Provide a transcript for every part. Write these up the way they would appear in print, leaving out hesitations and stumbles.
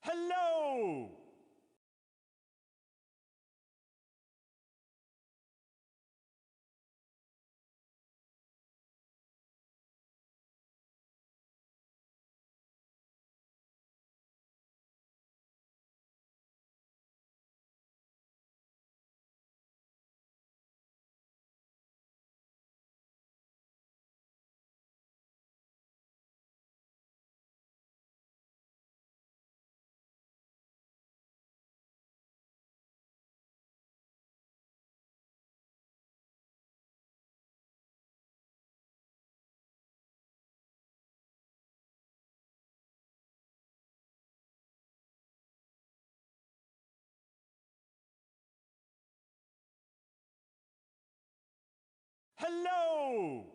Hello! Hello!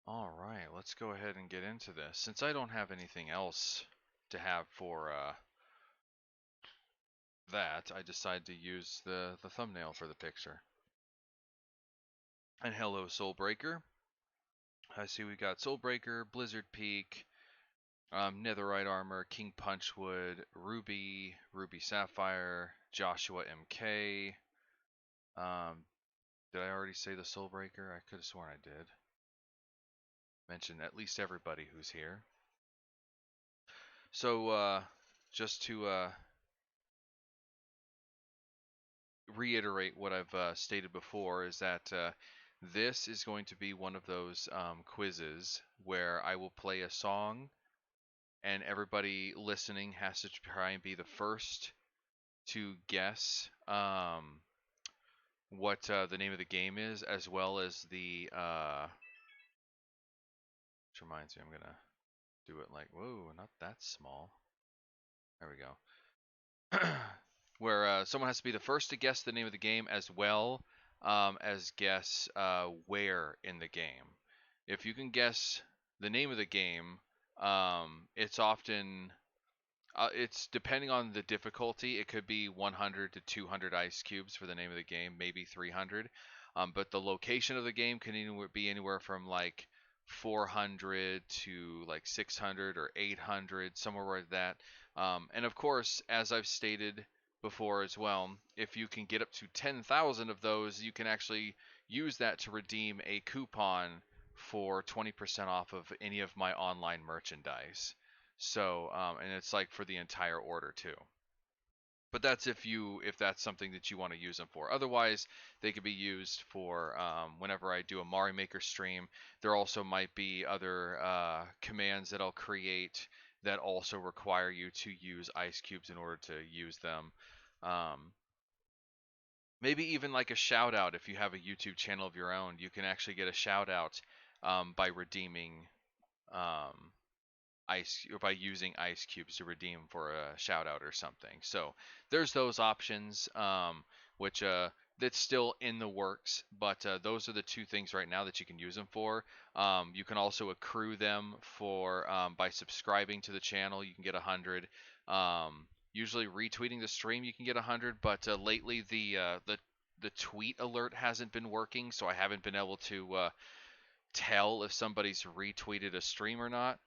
All right, let's go ahead and get into this. Since I don't have anything else to have for that, I decided to use the thumbnail for the picture. And hello, Soulbreaker. I see we got Soulbreaker, Blizzard Peak, Netherite Armor, King Punchwood, Ruby, Ruby Sapphire, Joshua MK. Did I already say the Soulbreaker? I could have sworn I did. Mention at least everybody who's here. So, just to reiterate what I've stated before, is that this is going to be one of those quizzes where I will play a song and everybody listening has to try and be the first to guess what the name of the game is, as well as the which reminds me, I'm gonna do it like, whoa, not that small. There we go. Where someone has to be the first to guess the name of the game, as well as guess where in the game. If you can guess the name of the game, it's often it's depending on the difficulty. It could be 100 to 200 ice cubes for the name of the game, maybe 300. But the location of the game can be anywhere from like 400 to like 600 or 800, somewhere like that. And of course, as I've stated before as well, if you can get up to 10,000 of those, you can actually use that to redeem a coupon for 20% off of any of my online merchandise. So, and it's like for the entire order too. But that's if that's something that you want to use them for. Otherwise, they could be used for whenever I do a Mario Maker stream. There also might be other commands that I'll create that also require you to use ice cubes in order to use them. Um, Maybe even like a shout out if you have a YouTube channel of your own. You can actually get a shout out by redeeming ice, or by using ice cubes to redeem for a shout out or something. So there's those options, which that's still in the works, but those are the two things right now that you can use them for. You can also accrue them for by subscribing to the channel. You can get 100. Usually retweeting the stream you can get 100, but lately the tweet alert hasn't been working, so I haven't been able to tell if somebody's retweeted a stream or not.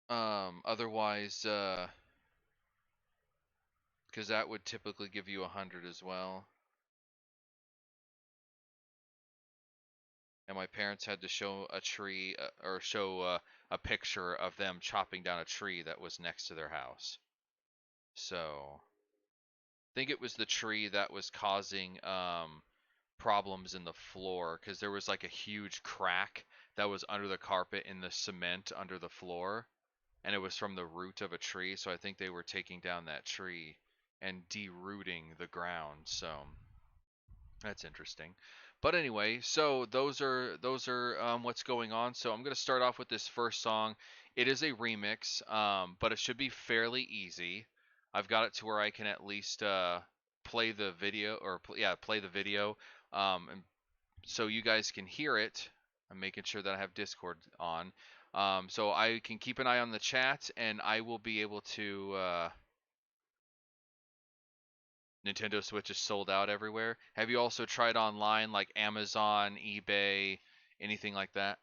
Otherwise, because that would typically give you 100 as well. And my parents had to show a tree or show a picture of them chopping down a tree that was next to their house. So I think it was the tree that was causing problems in the floor, because there was like a huge crack that was under the carpet in the cement under the floor, and it was from the root of a tree. So I think they were taking down that tree and derooting the ground. So that's interesting. But anyway, so those are what's going on. So I'm gonna start off with this first song. It is a remix, but it should be fairly easy. I've got it to where I can at least play the video, or play the video, and so you guys can hear it. I'm making sure that I have Discord on, so I can keep an eye on the chat, and I will be able to. Nintendo Switch is sold out everywhere. Have you also tried online like Amazon, eBay, anything like that?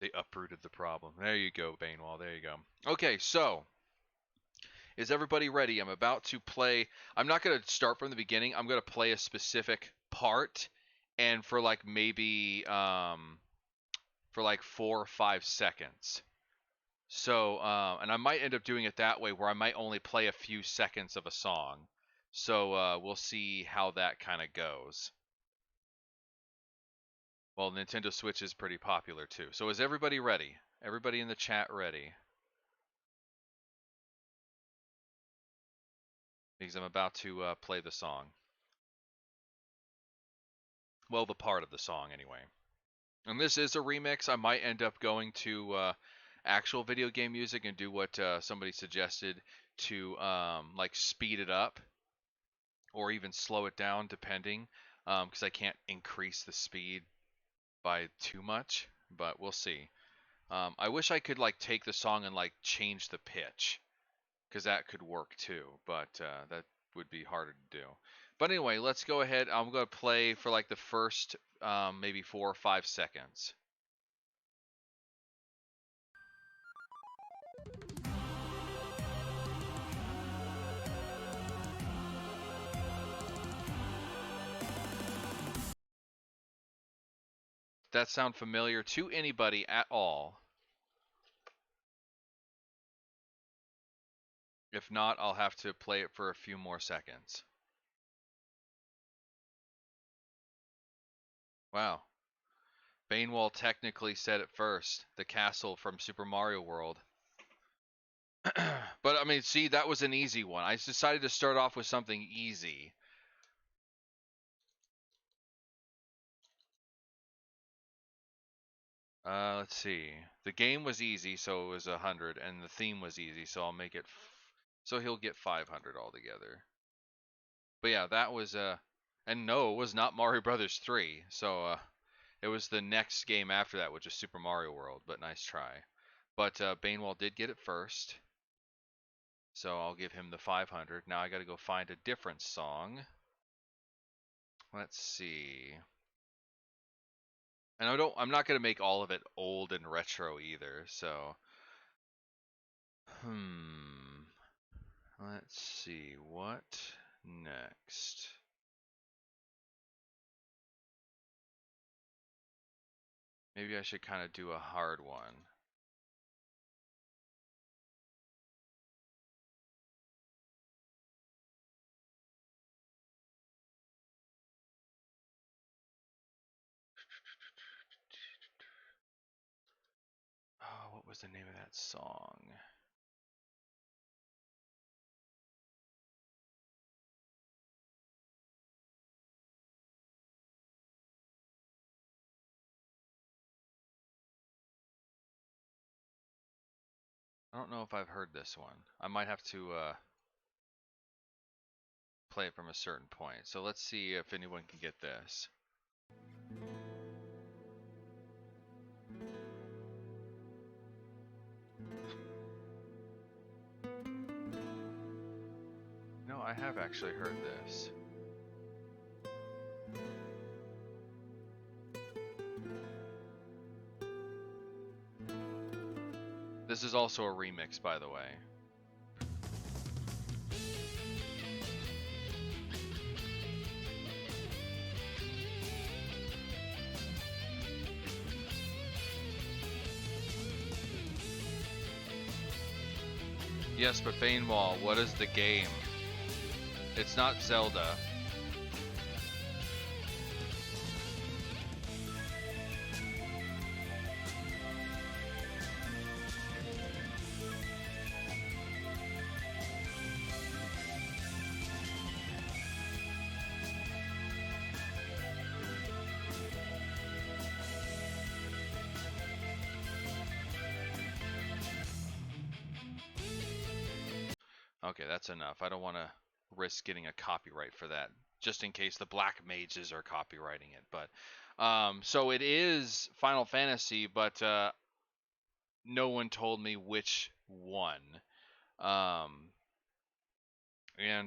They uprooted the problem. There you go, Banewall. There you go. Okay, so is everybody ready? I'm about to play. I'm not going to start from the beginning. I'm going to play a specific part, and for like maybe for like 4 or 5 seconds. So, and I might end up doing it that way, where I might only play a few seconds of a song. So we'll see how that kind of goes. Well, Nintendo Switch is pretty popular too. So is everybody ready? Everybody in the chat ready? Because I'm about to play the song. Well, the part of the song anyway. And this is a remix. I might end up going to actual video game music and do what somebody suggested to like speed it up or even slow it down, depending, because I can't increase the speed by too much, but we'll see. I wish I could like take the song and like change the pitch, because that could work too, but that would be harder to do. But anyway, let's go ahead. I'm going to play for like the first maybe 4 or 5 seconds. That sound familiar to anybody at all? If not, I'll have to play it for a few more seconds. Wow. Banewall technically said it first. The castle from Super Mario World. But I mean, see, that was an easy one. I decided to start off with something easy. Let's see. The game was easy, so it was 100, and the theme was easy, so I'll make it. So he'll get 500 altogether. But yeah, that was and no, it was not Mario Brothers 3. So it was the next game after that, which is Super Mario World. But nice try. But Banewall did get it first, so I'll give him the 500. Now I got to go find a different song. Let's see. And I'm not gonna make all of it old and retro either. So, let's see what next. Maybe I should kind of do a hard one. Oh, what was the name of that song? I don't know if I've heard this one. I might have to play it from a certain point. So let's see if anyone can get this. No, I have actually heard this. This is also a remix, by the way. Yes, but Banewall, what is the game? It's not Zelda. Okay, that's enough. I don't want to risk getting a copyright for that, just in case the Black Mages are copywriting it. But so it is Final Fantasy, but no one told me which one. And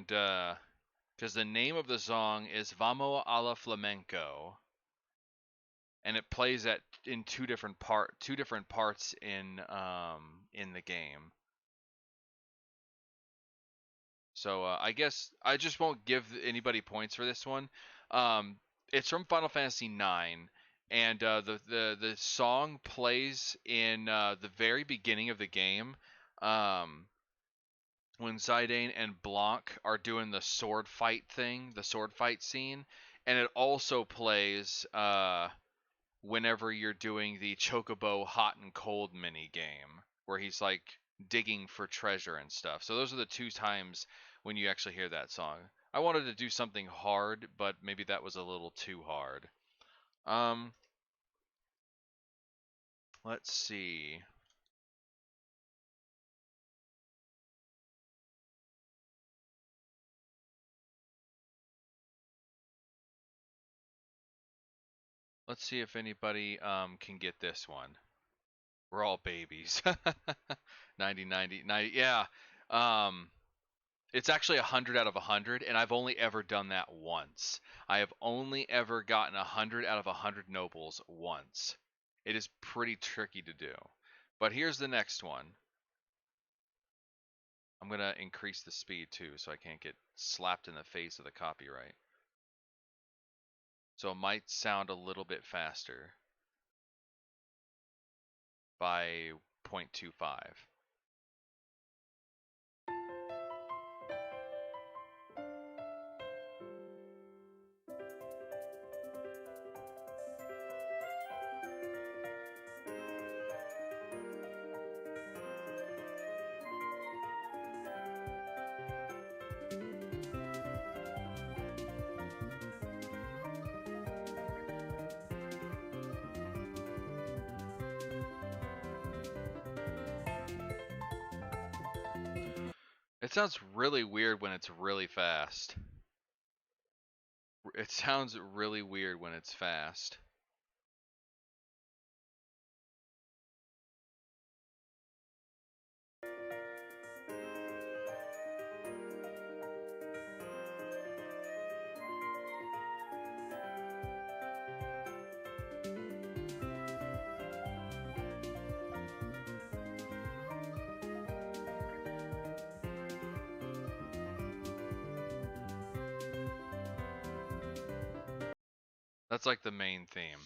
because the name of the song is Vamos a la Flamenco, and it plays at in two different parts in the game. So I guess I just won't give anybody points for this one. It's from Final Fantasy IX, and the song plays in the very beginning of the game, when Zidane and Blanc are doing the sword fight thing, the sword fight scene, and it also plays whenever you're doing the Chocobo Hot and Cold mini game, where he's like digging for treasure and stuff. So those are the two times when you actually hear that song. I wanted to do something hard, but maybe that was a little too hard. Let's see. Let's see if anybody can get this one. We're all babies. 90, 90, 90. Yeah. Um, it's actually 100 out of 100, and I've only ever done that once. I have only ever gotten 100 out of 100 nobles once. It is pretty tricky to do. But here's the next one. I'm going to increase the speed too so I can't get slapped in the face of the copyright. So it might sound a little bit faster by 0.25. It sounds really weird when it's really fast. It sounds really weird when it's fast. That's like the main theme.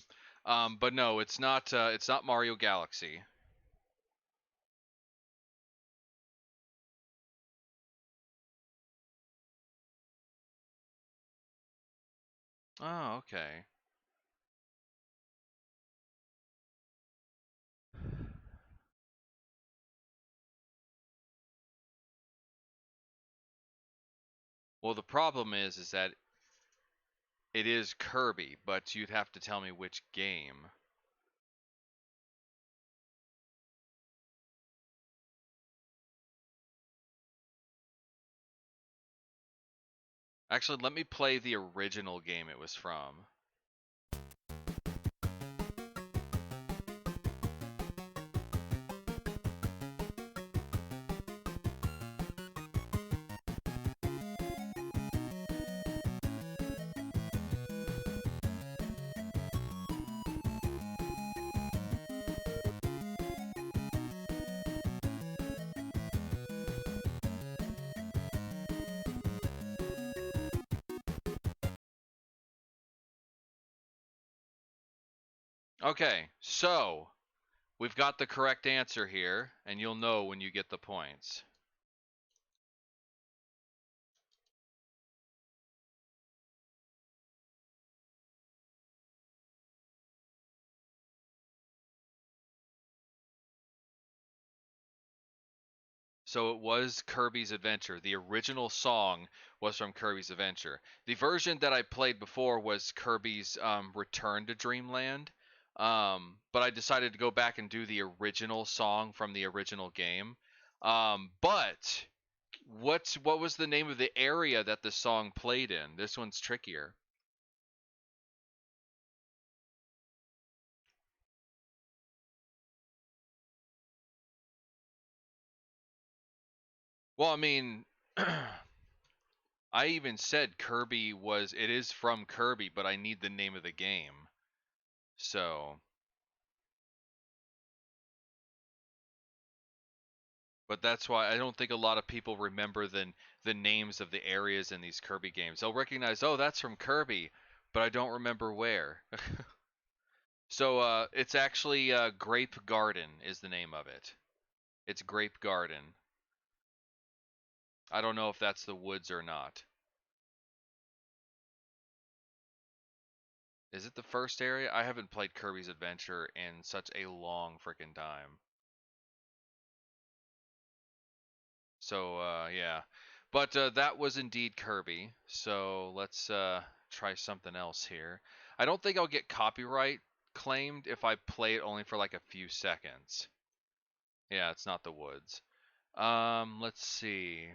But no, it's not. It's not Mario Galaxy. Oh, okay. Well, the problem is that it is Kirby, but you'd have to tell me which game. Actually, let me play the original game it was from. Okay, so we've got the correct answer here, and you'll know when you get the points. So it was Kirby's Adventure. The original song was from Kirby's Adventure. The version that I played before was Kirby's Return to Dreamland. But I decided to go back and do the original song from the original game. But what was the name of the area that the song played in? This one's trickier. Well, I mean, I even said Kirby was. It is from Kirby, but I need the name of the game. So. But that's why I don't think a lot of people remember the names of the areas in these Kirby games. They'll recognize, oh, that's from Kirby, but I don't remember where. So it's actually Grape Garden is the name of it. It's Grape Garden. I don't know if that's the woods or not. Is it the first area? I haven't played Kirby's Adventure in such a long freaking time. So yeah, but that was indeed Kirby. So let's try something else here. I don't think I'll get copyright claimed if I play it only for like a few seconds. Yeah, it's not the woods. Let's see.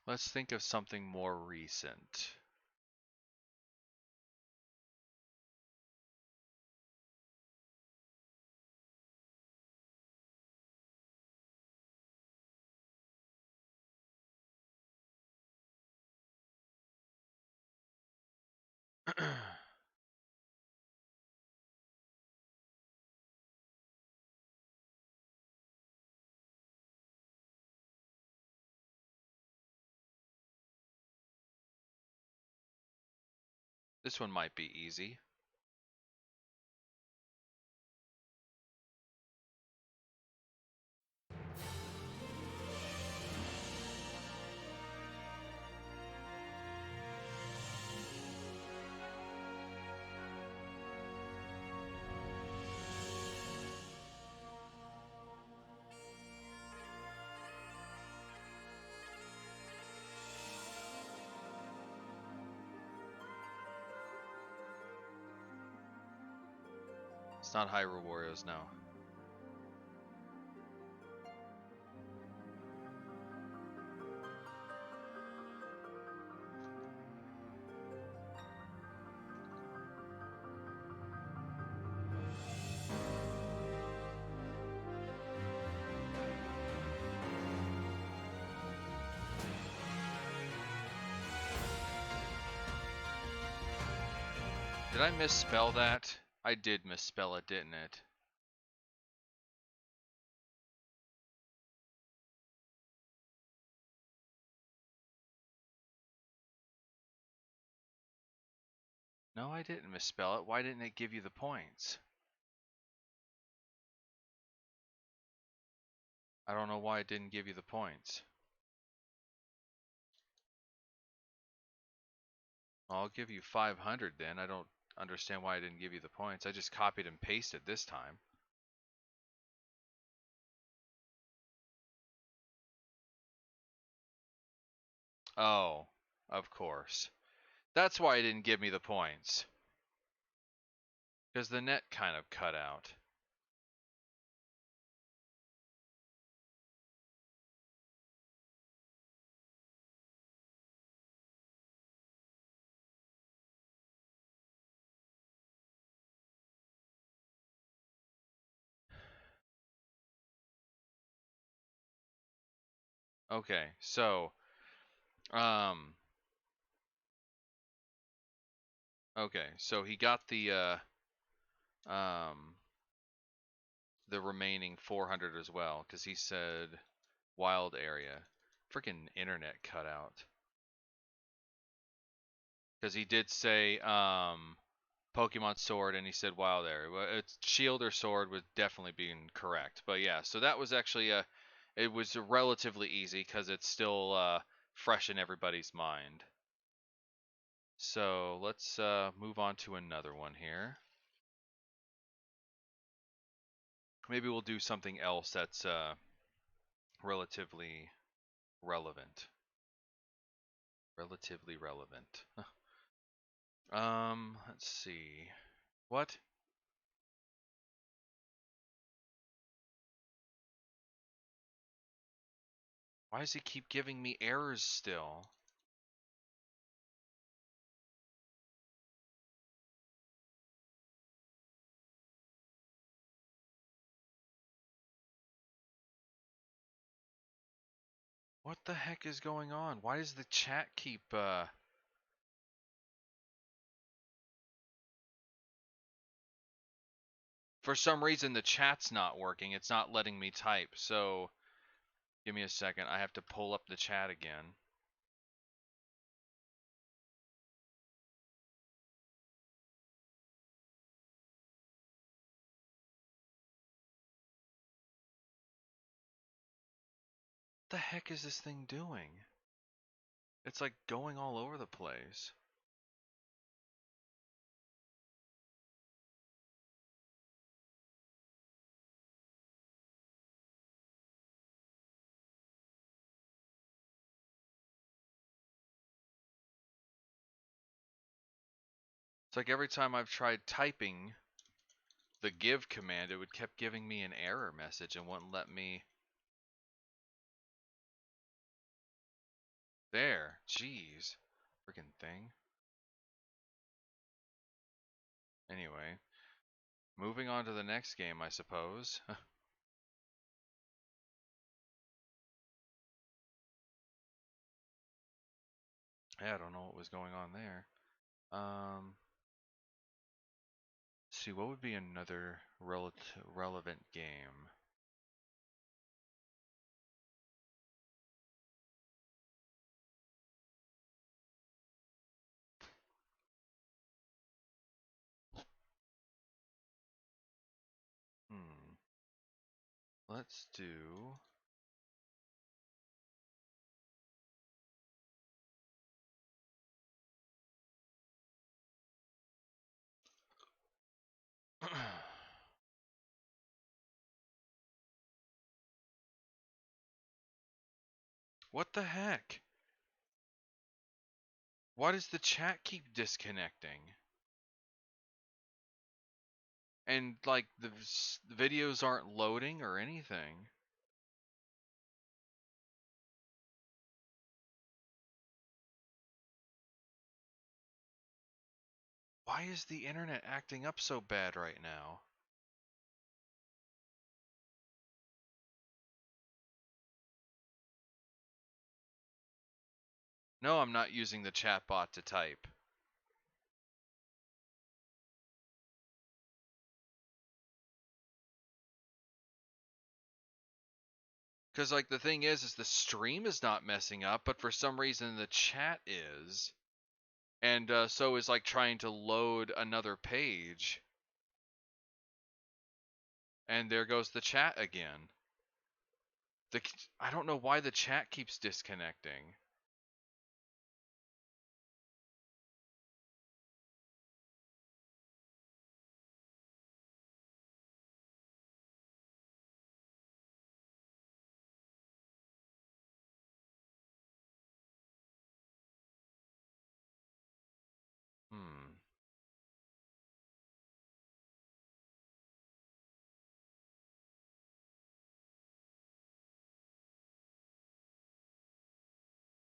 Let's think of something more recent. This one might be easy. It's not Hyrule Warriors, no. Did I misspell that? I did misspell it, didn't it? No, I didn't misspell it. Why didn't it give you the points? I don't know why it didn't give you the points. Well, I'll give you 500 then. I don't understand why I didn't give you the points. I just copied and pasted this time. Oh, of course. That's why it didn't give me the points. Because the net kind of cut out. Okay, so, um, okay, so he got the remaining 400 as well, because he said wild area. Freaking internet cut out. Because he did say, Pokemon Sword, and he said wild area. Well, it's shield or sword would definitely be correct. But yeah, so that was actually it was relatively easy because it's still fresh in everybody's mind. So let's move on to another one here. Maybe we'll do something else that's relatively relevant. Relatively relevant. Let's see. What? Why does he keep giving me errors still? What the heck is going on? Why does the chat keep for some reason the chat's not working. It's not letting me type. So give me a second. I have to pull up the chat again. What the heck is this thing doing? It's like going all over the place. It's like every time I've tried typing the give command, it would kept giving me an error message and wouldn't let me. There, jeez, freaking thing. Anyway, moving on to the next game, I suppose. Yeah, I don't know what was going on there. See, what would be another relevant game? Let's do. What the heck? Why does the chat keep disconnecting? And like the videos aren't loading or anything. Why is the internet acting up so bad right now? No, I'm not using the chat bot to type. Because, like, the thing is the stream is not messing up, but for some reason the chat is. And so is, like, trying to load another page. And there goes the chat again. I don't know why the chat keeps disconnecting.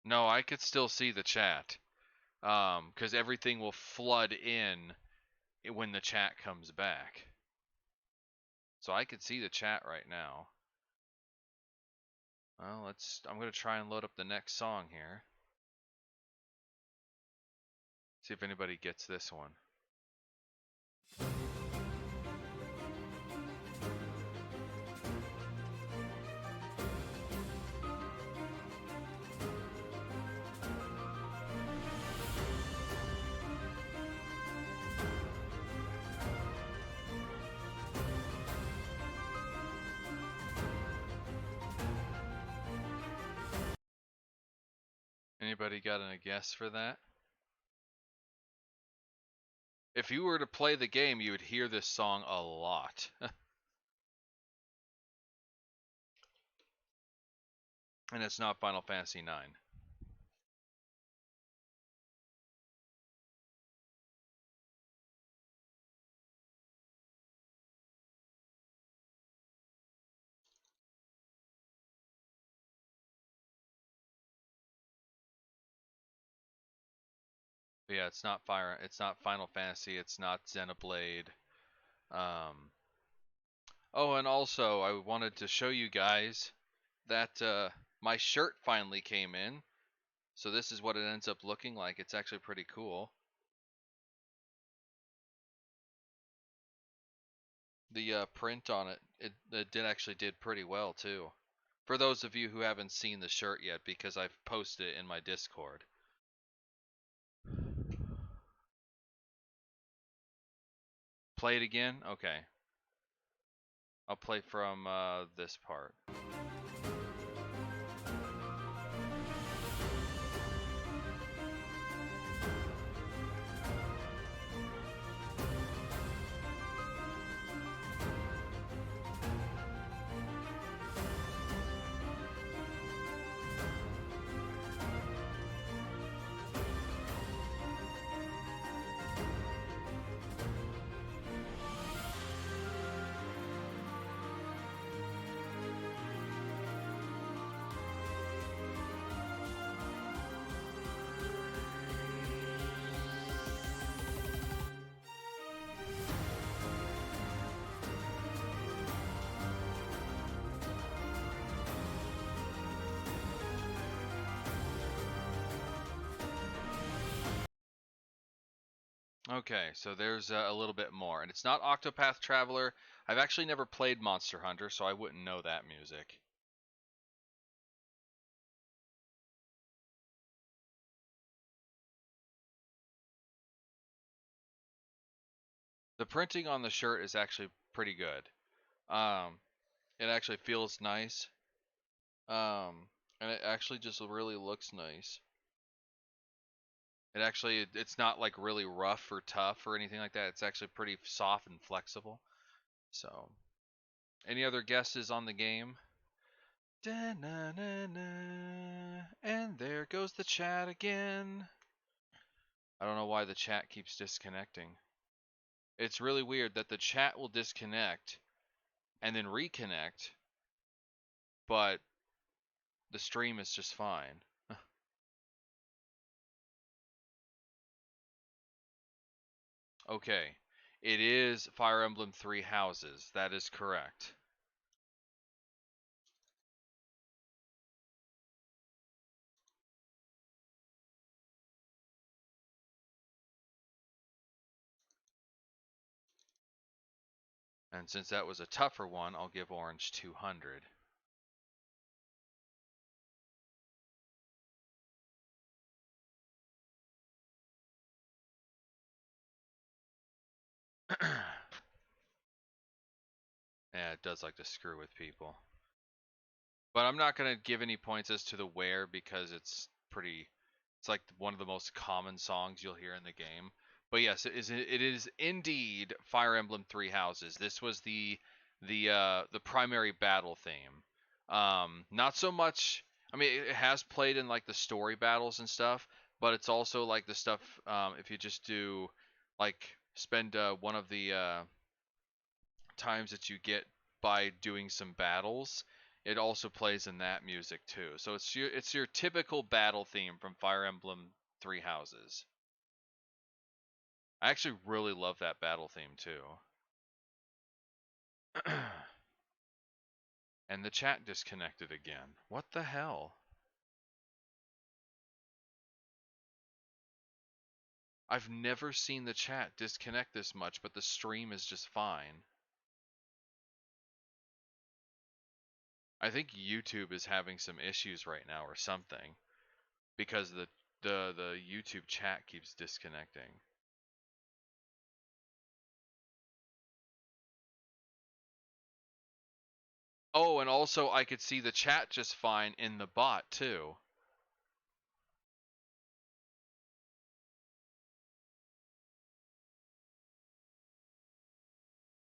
No, I could still see the chat. Because everything will flood in when the chat comes back. So I could see the chat right now. Well, I'm going to try and load up the next song here. See if anybody gets this one. Anybody got a guess for that? If you were to play the game, you would hear this song a lot. And it's not Final Fantasy IX. But yeah, it's not Final Fantasy, it's not Xenoblade. Oh, and also I wanted to show you guys that my shirt finally came in. So this is what it ends up looking like. It's actually pretty cool. The print on it did pretty well too. For those of you who haven't seen the shirt yet, because I've posted it in my Discord. Play it again? Okay. I'll play from this part. Okay, so there's a little bit more, and it's not Octopath Traveler. I've actually never played Monster Hunter, so I wouldn't know that music. The printing on the shirt is actually pretty good. Um, it actually feels nice. And it actually just really looks nice. It's not like really rough or tough or anything like that. It's actually pretty soft and flexible. So, any other guesses on the game? Da-na-na-na. And there goes the chat again. I don't know why the chat keeps disconnecting. It's really weird that the chat will disconnect and then reconnect, but the stream is just fine. Okay, it is Fire Emblem Three Houses. That is correct. And since that was a tougher one, I'll give Orange 200. Yeah, it does like to screw with people. But I'm not going to give any points as to the where because it's like one of the most common songs you'll hear in the game. But yes, it is indeed Fire Emblem Three Houses. This was the primary battle theme. Not so much. I mean, it has played in like the story battles and stuff, but it's also like the stuff. If you just do like spend one of the times that you get by doing some battles, it also plays in that music too. So it's your typical battle theme from Fire Emblem Three Houses. I actually really love that battle theme too. And the chat disconnected again. What the hell? I've never seen the chat disconnect this much, but the stream is just fine. I think YouTube is having some issues right now or something because the YouTube chat keeps disconnecting. Oh, and also I could see the chat just fine in the bot too.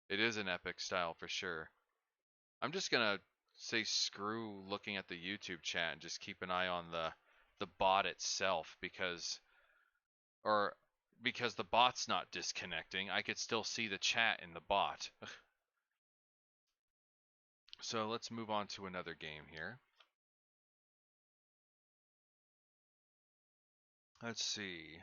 It is an epic style for sure. I'm just gonna say screw looking at the YouTube chat and just keep an eye on the bot itself or because the bot's not disconnecting, I could still see the chat in the bot. So let's move on to another game here. Let's see.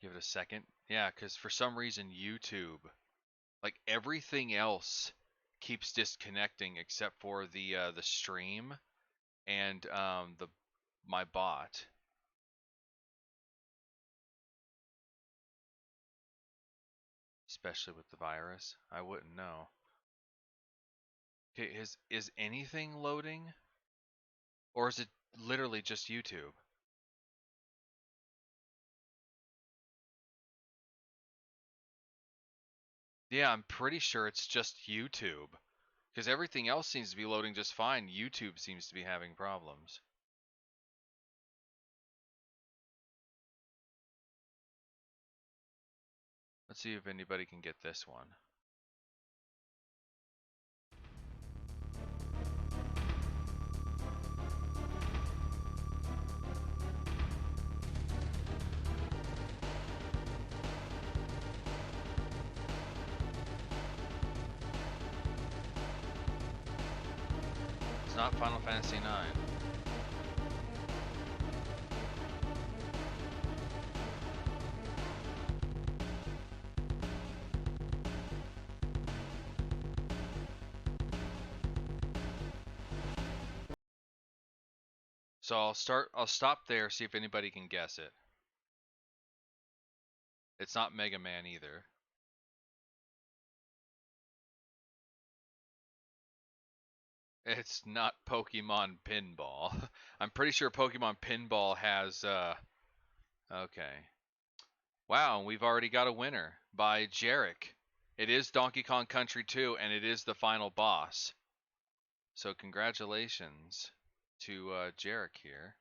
Give it a second. Yeah, because for some reason YouTube, like everything else, keeps disconnecting except for the stream and the my bot. Especially with the virus, I wouldn't know. Okay, is anything loading, or is it literally just YouTube? Yeah, I'm pretty sure it's just YouTube. Because everything else seems to be loading just fine. YouTube seems to be having problems. Let's see if anybody can get this one. It's not Final Fantasy IX. So I'll stop there, see if anybody can guess it. It's not Mega Man either. It's not Pokemon Pinball. I'm pretty sure Pokemon Pinball has okay. Wow, we've already got a winner by Jarek. It is Donkey Kong Country 2 and it is the final boss. So congratulations to Jarek here.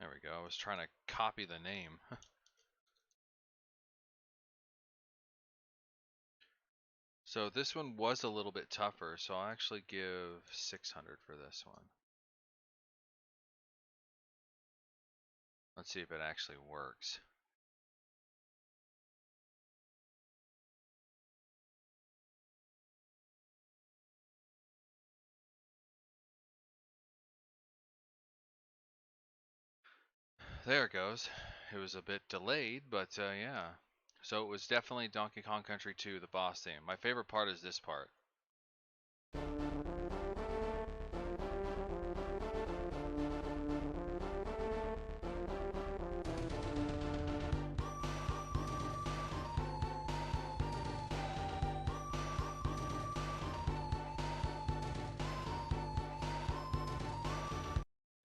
There we go. I was trying to copy the name. So this one was a little bit tougher, so I'll actually give 600 for this one. Let's see if it actually works. There it goes. It was a bit delayed, but yeah. So it was definitely Donkey Kong Country 2, the boss theme. My favorite part is this part.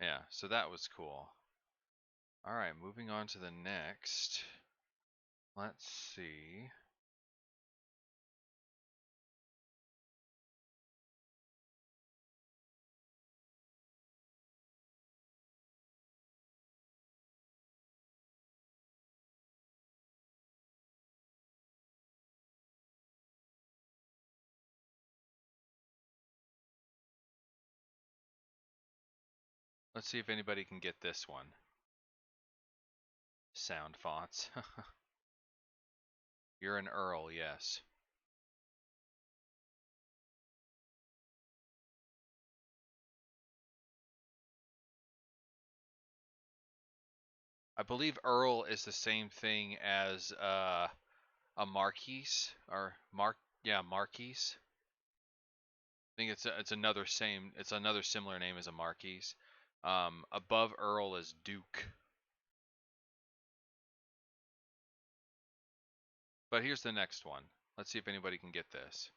Yeah, so that was cool. Alright, moving on to the next. Let's see. Let's see if anybody can get this one. Sound fonts. You're an Earl, yes. I believe Earl is the same thing as a Marquise or Marquise. I think it's another similar name as a Marquise. Above Earl is Duke. But here's the next one. Let's see if anybody can get this.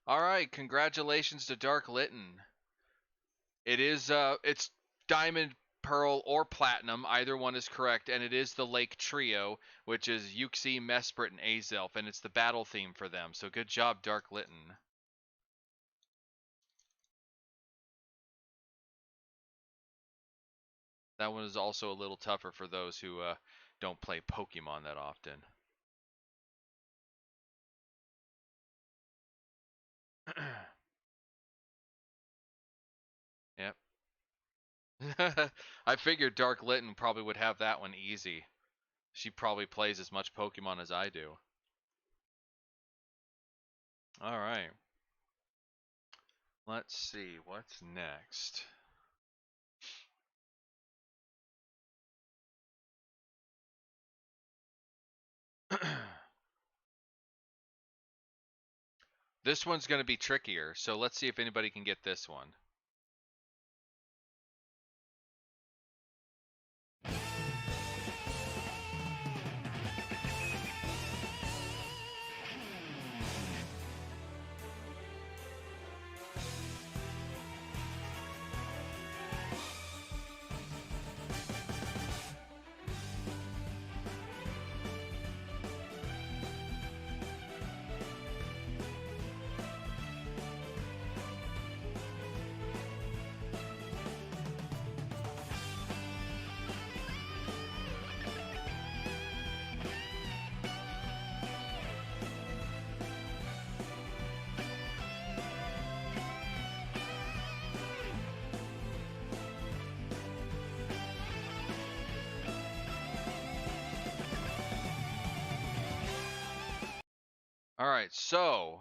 All right, congratulations to Dark Litten. It's Diamond, Pearl, or Platinum. Either one is correct, and it is the Lake Trio, which is Yuxi, Mesprit, and Azelf, and it's the battle theme for them. So good job, Dark Litten. That one is also a little tougher for those who don't play Pokemon that often. Yep. I figured Dark Litten probably would have that one easy. She probably plays as much Pokemon as I do. All right. Let's see what's next. This one's going to be trickier, so let's see if anybody can get this one. All right, so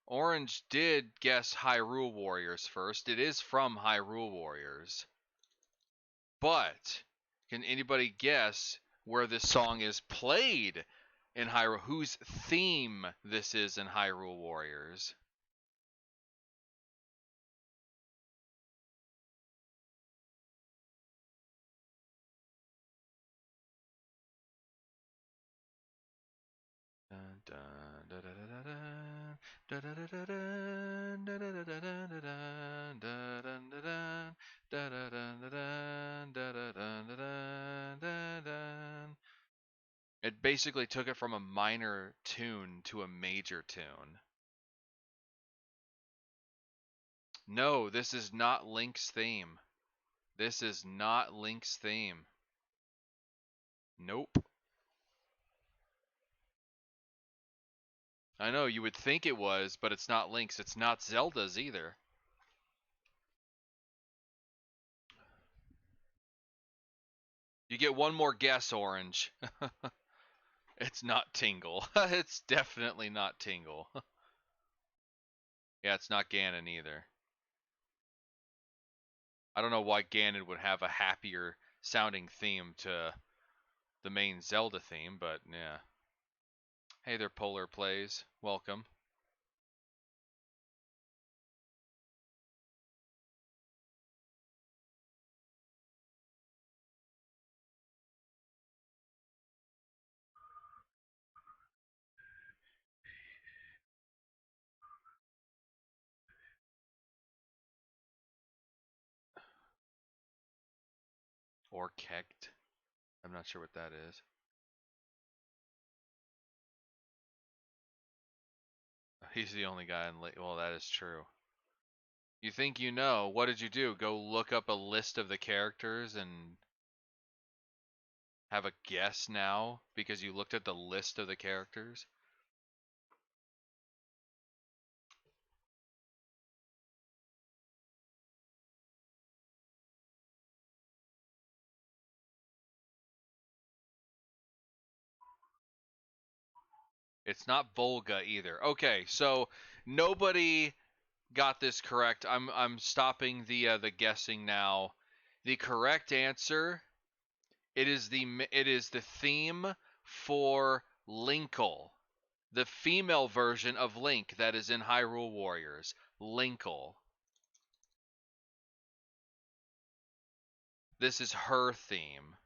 Orange did guess Hyrule Warriors first. It is from Hyrule Warriors. But can anybody guess where this song is played in Hyrule? Whose theme this is in Hyrule Warriors? It basically took it from a minor tune to a major tune. No, this is not Link's theme. This is not Link's theme. Nope. I know, you would think it was, but it's not Link's. It's not Zelda's either. You get one more guess, Orange. It's not Tingle. It's definitely not Tingle. Yeah, it's not Ganon either. I don't know why Ganon would have a happier sounding theme to the main Zelda theme, but yeah. Hey there, Polar Plays. Welcome. Or Kekt. I'm not sure what that is. He's the only guy in well, that is true. You think you know. What did you do? Go look up a list of the characters and have a guess now because you looked at the list of the characters? It's not Volga either. Okay, so nobody got this correct. I'm stopping the guessing now. The correct answer, it is the theme for Linkle, the female version of Link that is in Hyrule Warriors. Linkle. This is her theme.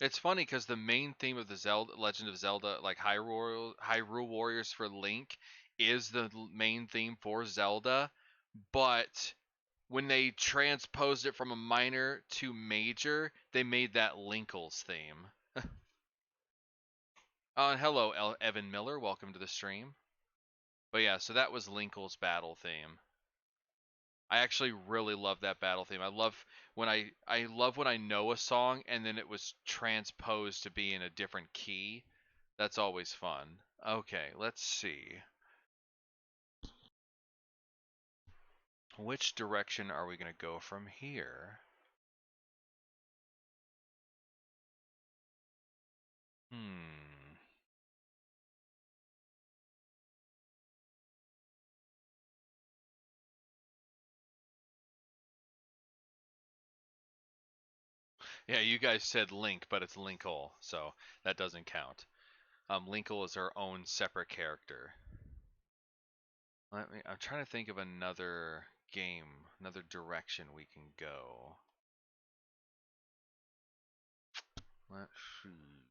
It's funny because the main theme of the Zelda Legend of Zelda, like Hyrule Warriors for Link, is the main theme for Zelda, but when they transposed it from a minor to major, they made that Linkle's theme. And hello, Evan Miller. Welcome to the stream. But yeah, so that was Linkle's battle theme. I actually really love that battle theme. I love when I know a song and then it was transposed to be in a different key. That's always fun. Okay, let's see. Which direction are we going to go from here? Hmm. Yeah, you guys said Link, but it's Linkle, so that doesn't count. Linkle is her own separate character. I'm trying to think of another game, another direction we can go. Let's see.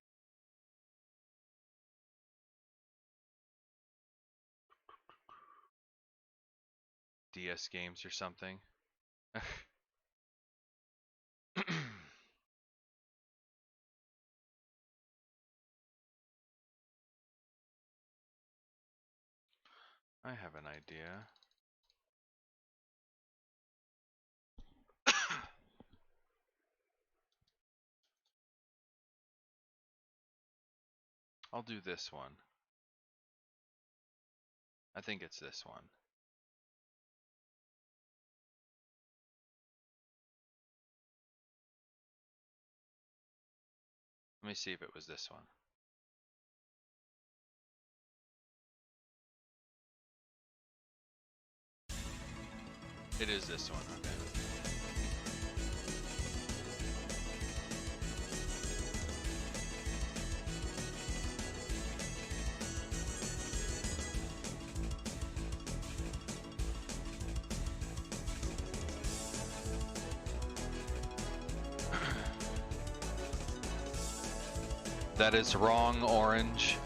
DS games or something. I have an idea. I'll do this one. I think it's this one. me see if it was this one. It is this one, okay. That is wrong, Orange.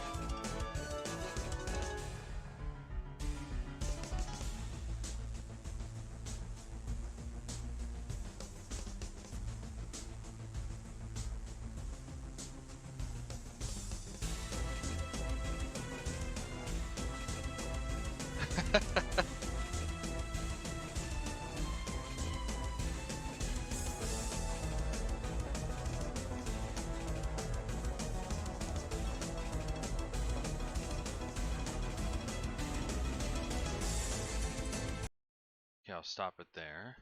I'll stop it there.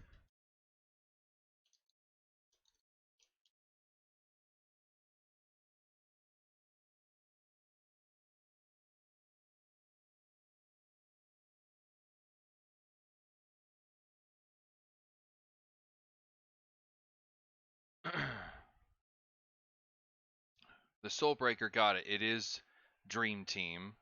The Soulbreaker got it. It is Dream Team.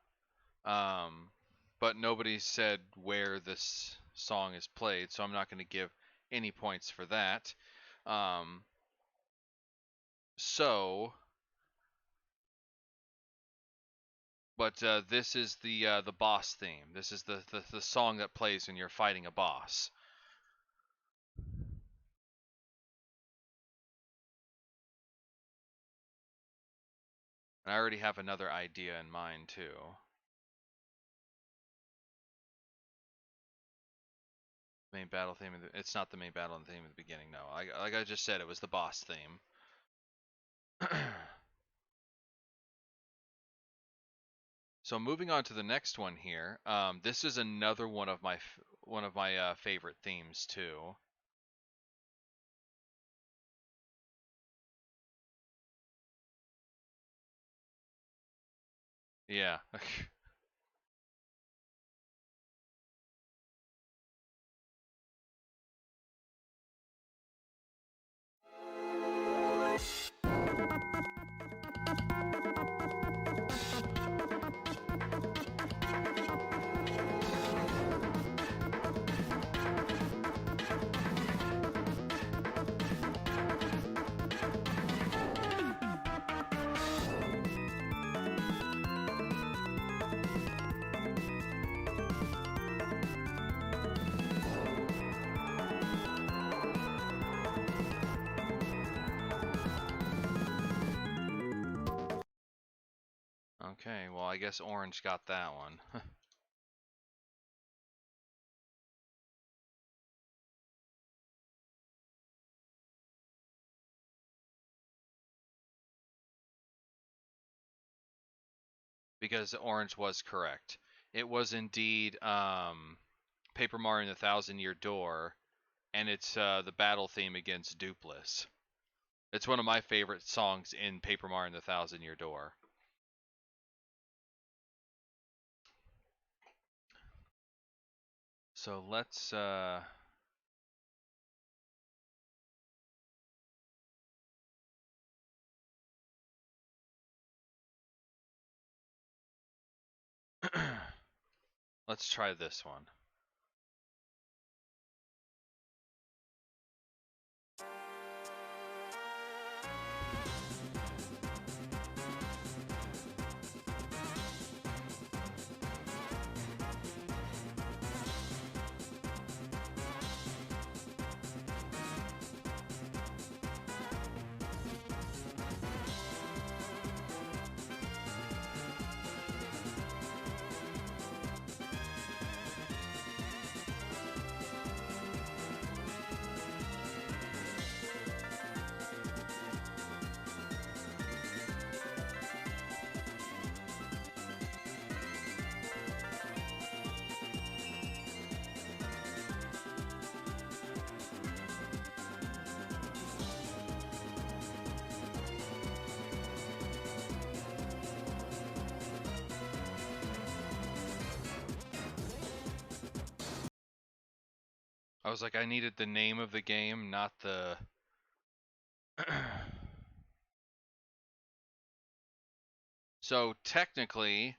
But nobody said where this song is played, so I'm not going to give any points for that. But this is the boss theme. This is the song that plays when you're fighting a boss. And I already have another idea in mind too. Main battle theme. It's not the main battle theme at the beginning. No, like I just said, it was the boss theme. So moving on to the next one here. This is another one of my favorite themes too. Yeah. Okay, well, I guess Orange got that one. Because Orange was correct. It was indeed Paper Mario and the Thousand Year Door, and it's the battle theme against Dupless. It's one of my favorite songs in Paper Mario and the Thousand Year Door. So let's let's try this one. I was like, I needed the name of the game, not the... So technically,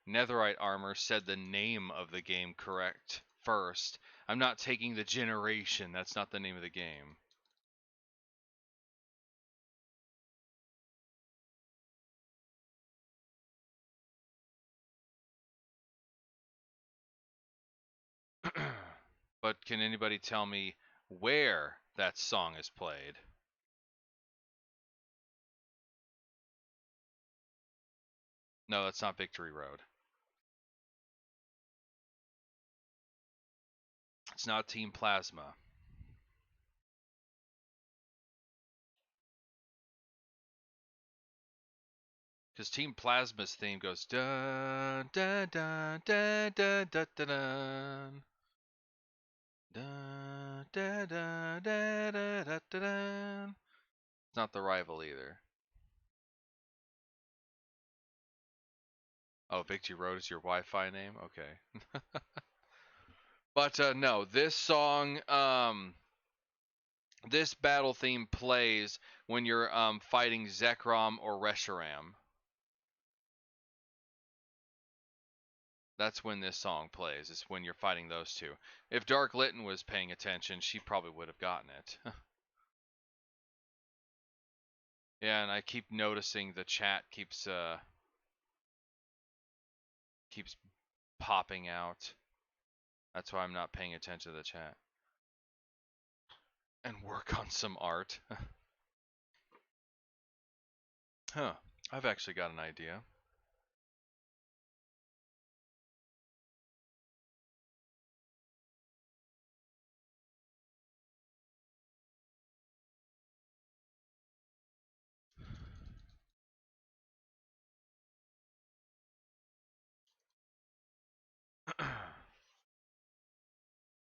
Netherite Armor said the name of the game correct first. I'm not taking the generation. That's not the name of the game. But can anybody tell me where that song is played? No, that's not Victory Road. It's not Team Plasma. Because Team Plasma's theme goes dun dun dun dun dun dun dun dun dun dun dun dun dun dun dun. It's not the rival either. Oh, Victory Road is your Wi-Fi name? Okay. But no, this song, this battle theme plays when you're fighting Zekrom or Reshiram. That's when this song plays. It's when you're fighting those two. If Dark Litten was paying attention, she probably would have gotten it. Yeah, and I keep noticing the chat keeps popping out. That's why I'm not paying attention to the chat. And work on some art. Huh. I've actually got an idea.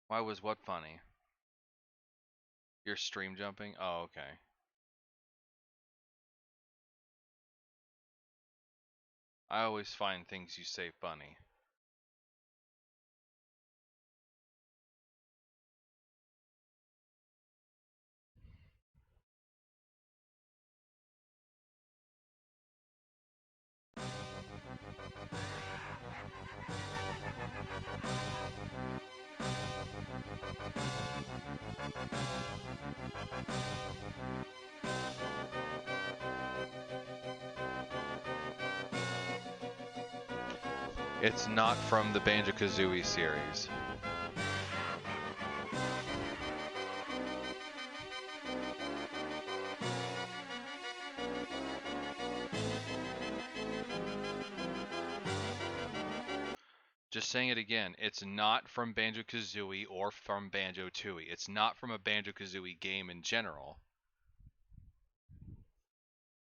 Why was what funny? You're stream jumping? Oh, okay. I always find things you say funny. It's not from the Banjo-Kazooie series. Just saying it again, it's not from Banjo-Kazooie or from Banjo-Tooie. It's not from a Banjo-Kazooie game in general.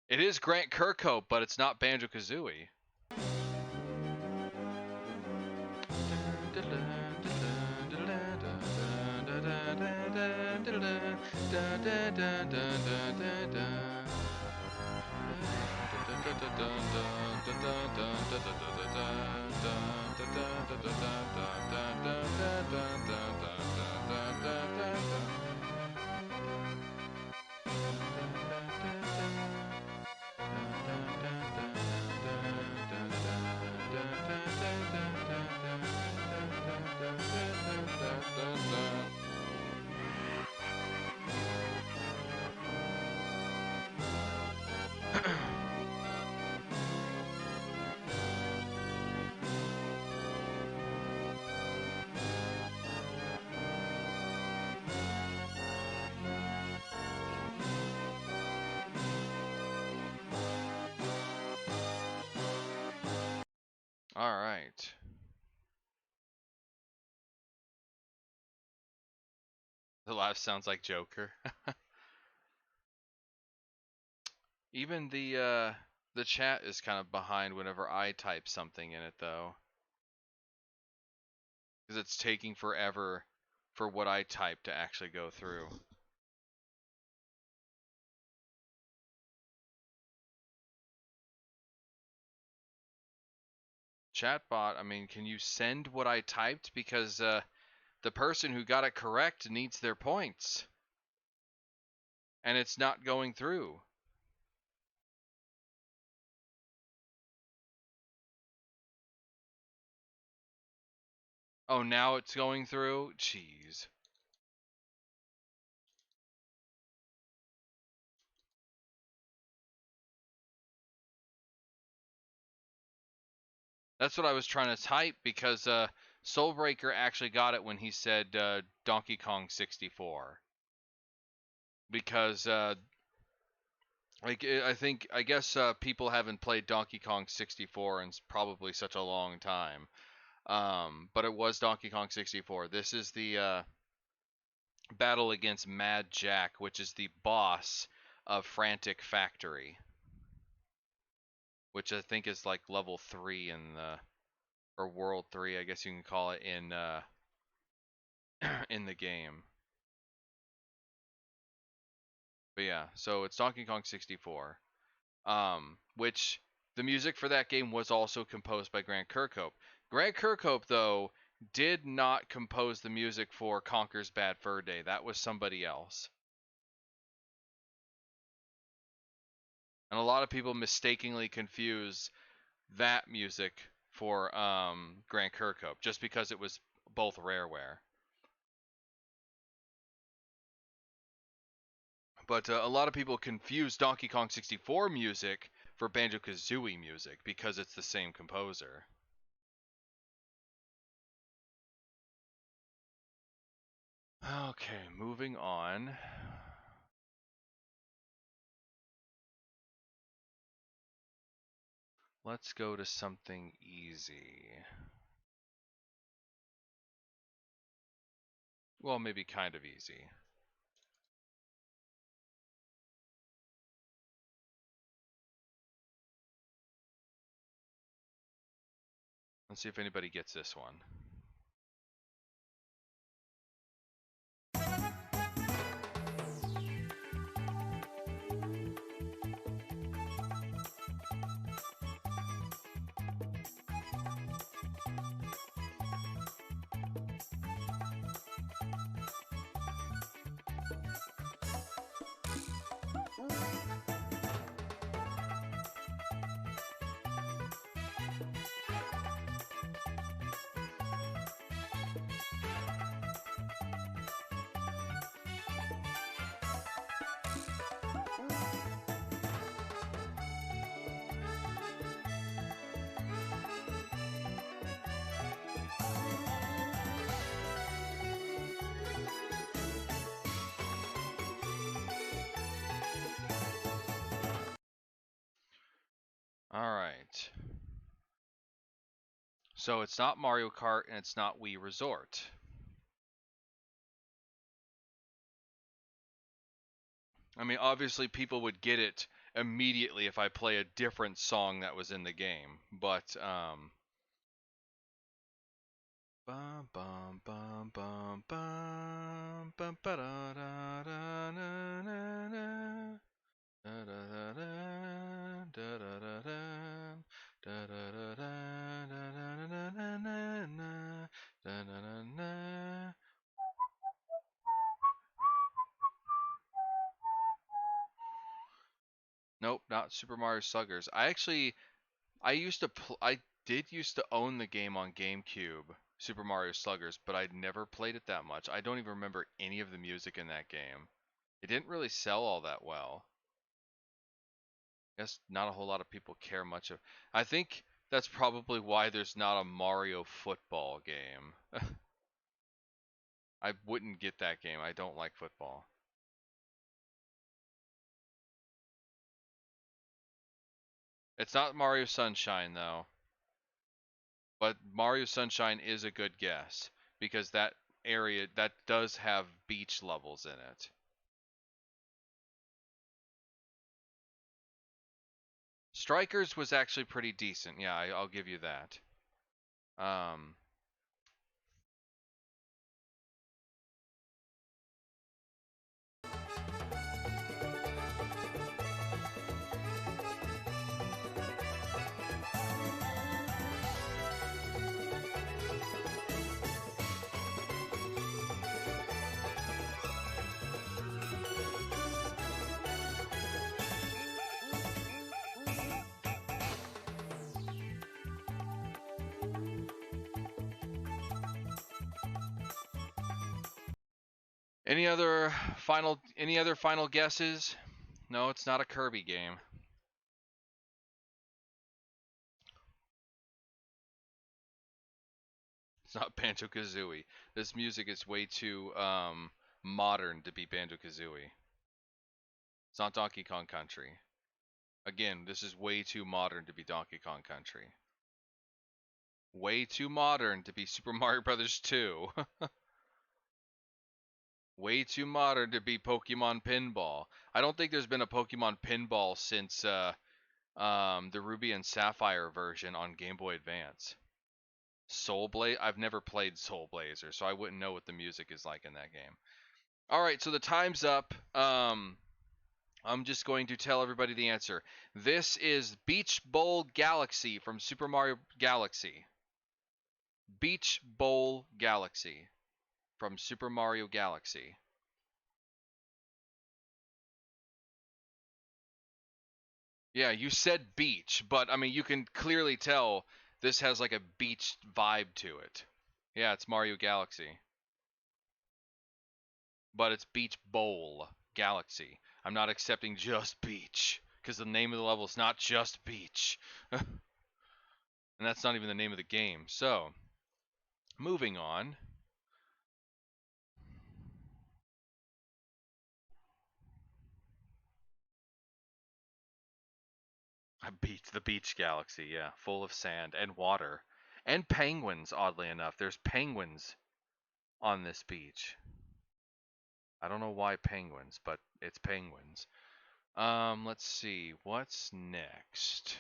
It is Grant Kirkhope, but it's not Banjo-Kazooie. All right. The laugh sounds like Joker. Even the chat is kind of behind whenever I type something in it though. Because it's taking forever for what I type to actually go through. Chatbot, I mean, can you send what I typed? Because the person who got it correct needs their points. And it's not going through. Oh, now it's going through? Jeez. That's what I was trying to type because Soulbreaker actually got it when he said Donkey Kong 64. Because I guess people haven't played Donkey Kong 64 in probably such a long time. But it was Donkey Kong 64. This is the battle against Mad Jack, which is the boss of Frantic Factory, which I think is like level 3 in the, or world 3, I guess you can call it, in in the game. But yeah, so it's Donkey Kong 64, which the music for that game was also composed by Grant Kirkhope. Grant Kirkhope, though, did not compose the music for Conker's Bad Fur Day. That was somebody else. And a lot of people mistakenly confuse that music for Grant Kirkhope just because it was both Rareware. But a lot of people confuse Donkey Kong 64 music for Banjo-Kazooie music because it's the same composer. Okay, moving on. Let's go to something easy. Well, maybe kind of easy. Let's see if anybody gets this one. Alright. So it's not Mario Kart and it's not Wii Resort. I mean, obviously people would get it immediately if I play a different song that was in the game, but bum bum bum bum bum bum ba da da da na na na da da da da da da da da da da da da na na da na na. Nope, not Super Mario Sluggers. I did used to own the game on GameCube, Super Mario Sluggers, but I never played it that much. I don't even remember any of the music in that game. It didn't really sell all that well. I guess not a whole lot of people care much of. I think that's probably why there's not a Mario football game. I wouldn't get that game. I don't like football. It's not Mario Sunshine though. But Mario Sunshine is a good guess because that area that does have beach levels in it. Strikers was actually pretty decent. Yeah, I'll give you that. Um, Any other final guesses? No, it's not a Kirby game. It's not Banjo-Kazooie. This music is way too modern to be Banjo-Kazooie. It's not Donkey Kong Country. Again, this is way too modern to be Donkey Kong Country. Way too modern to be Super Mario Brothers 2. Way too modern to be Pokemon Pinball. I don't think there's been a Pokemon Pinball since the Ruby and Sapphire version on Game Boy Advance. Soul Blaze. I've never played Soul Blazer, so I wouldn't know what the music is like in that game. All right, so the time's up. I'm just going to tell everybody the answer. This is Beach Bowl Galaxy from Super Mario Galaxy. Beach Bowl Galaxy from Super Mario Galaxy. Yeah, you said beach, but I mean, you can clearly tell this has like a beach vibe to it. Yeah, it's Mario Galaxy. But it's Beach Bowl Galaxy. I'm not accepting just beach because the name of the level is not just beach. And that's not even the name of the game. So, moving on. The beach galaxy, yeah, full of sand and water and penguins, oddly enough. There's penguins on this beach. I don't know why penguins, but it's penguins. Let's see. What's next?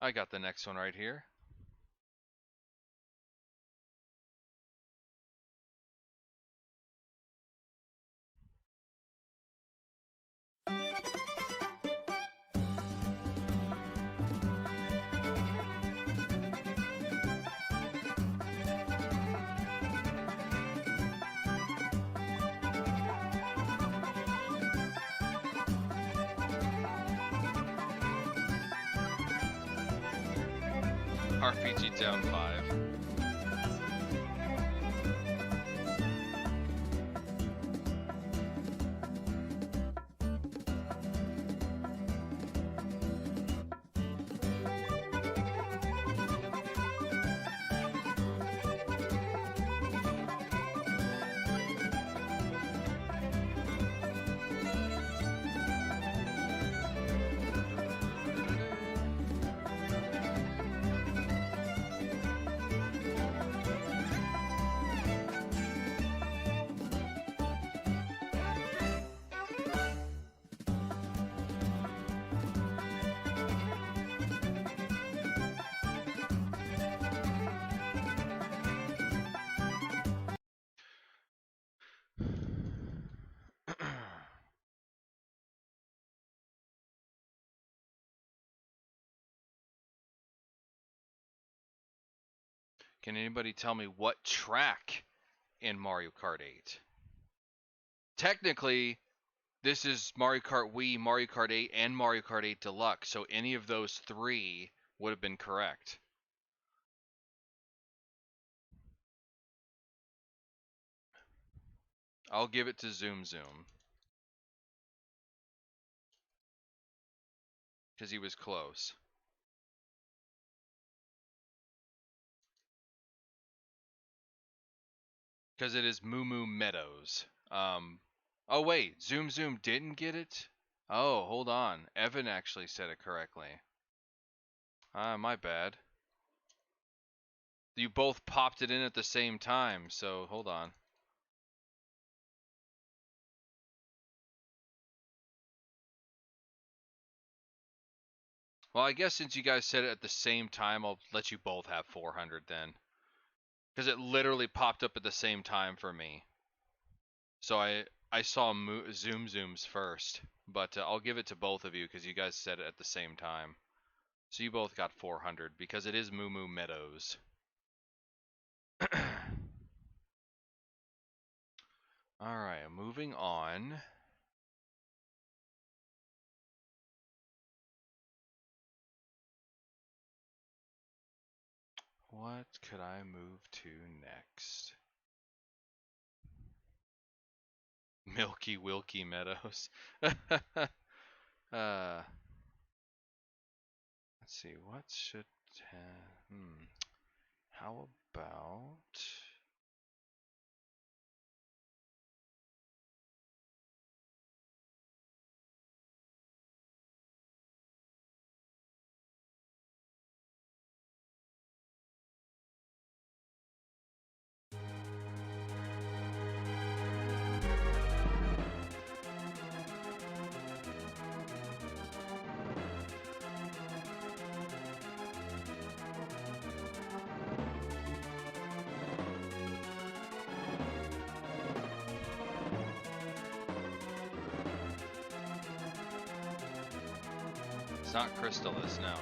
I got the next one right here. RPG Down 5. Can anybody tell me what track in Mario Kart 8? Technically, this is Mario Kart Wii, Mario Kart 8, and Mario Kart 8 Deluxe, so any of those three would have been correct. I'll give it to Zoom Zoom. Because he was close. Because it is Moo Moo Meadows. Oh wait, Zoom Zoom didn't get it? Oh, hold on. Evan actually said it correctly. Ah, my bad. You both popped it in at the same time, so hold on. Well, I guess since you guys said it at the same time, I'll let you both have 400 then. Because it literally popped up at the same time for me. So I saw Zoom Zooms first, but I'll give it to both of you because you guys said it at the same time. So you both got 400 because it is Moo Moo Meadows. Alright, moving on. What could I move to next? Milky Wilky Meadows. Let's see, what should... How about... It's not Crystallis, no.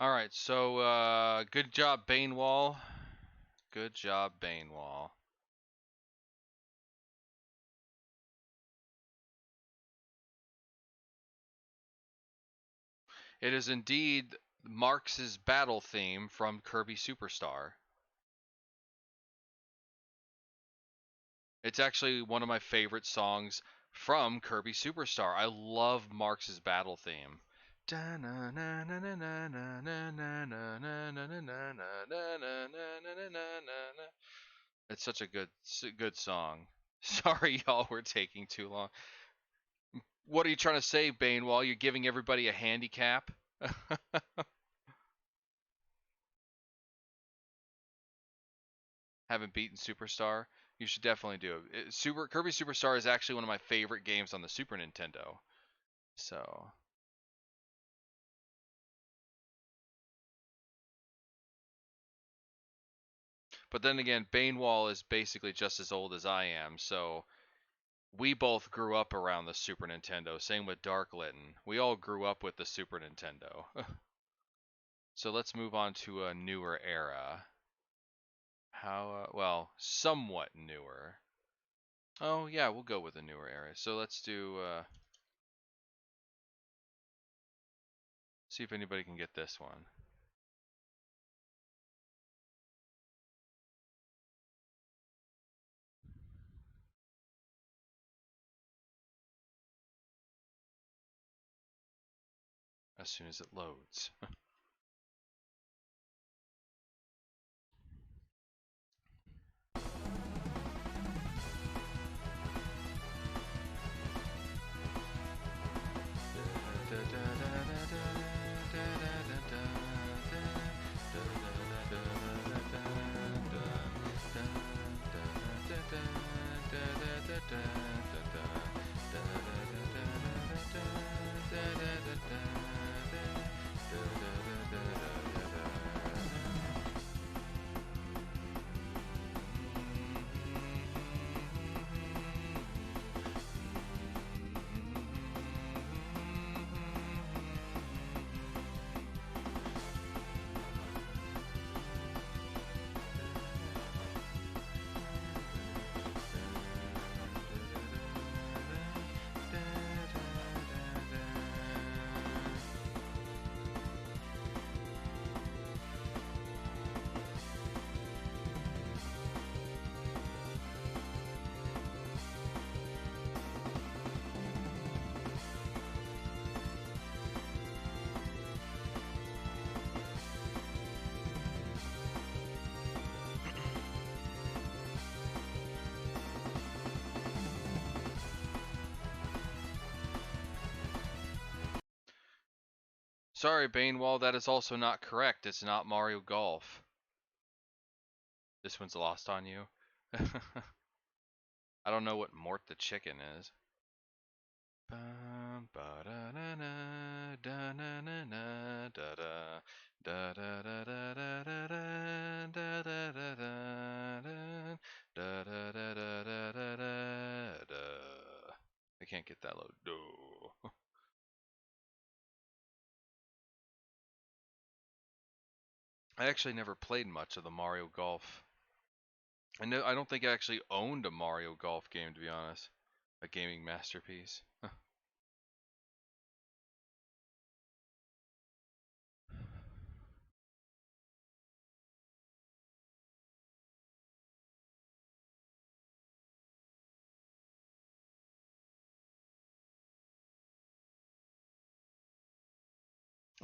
Alright, so, good job, Banewall. Good job, Banewall. It is indeed Marx's battle theme from Kirby Superstar. It's actually one of my favorite songs from Kirby Superstar. I love Marx's battle theme. It's such a good song. Sorry, y'all, we're taking too long. What are you trying to say, Banewall? You're giving everybody a handicap? Haven't beaten Superstar? You should definitely do it. Kirby Superstar is actually one of my favorite games on the Super Nintendo. So... But then again, Banewall is basically just as old as I am, so we both grew up around the Super Nintendo. Same with Darklitten. We all grew up with the Super Nintendo. So let's move on to a newer era. Well, somewhat newer. Oh, yeah, we'll go with a newer era. So let's do, see if anybody can get this one. As soon as it loads. Sorry, Banewall, that is also not correct. It's not Mario Golf. This one's lost on you. I don't know what Mort the Chicken is. I can't get that low. No. I actually never played much of the Mario Golf. I don't think I actually owned a Mario Golf game, to be honest. A gaming masterpiece.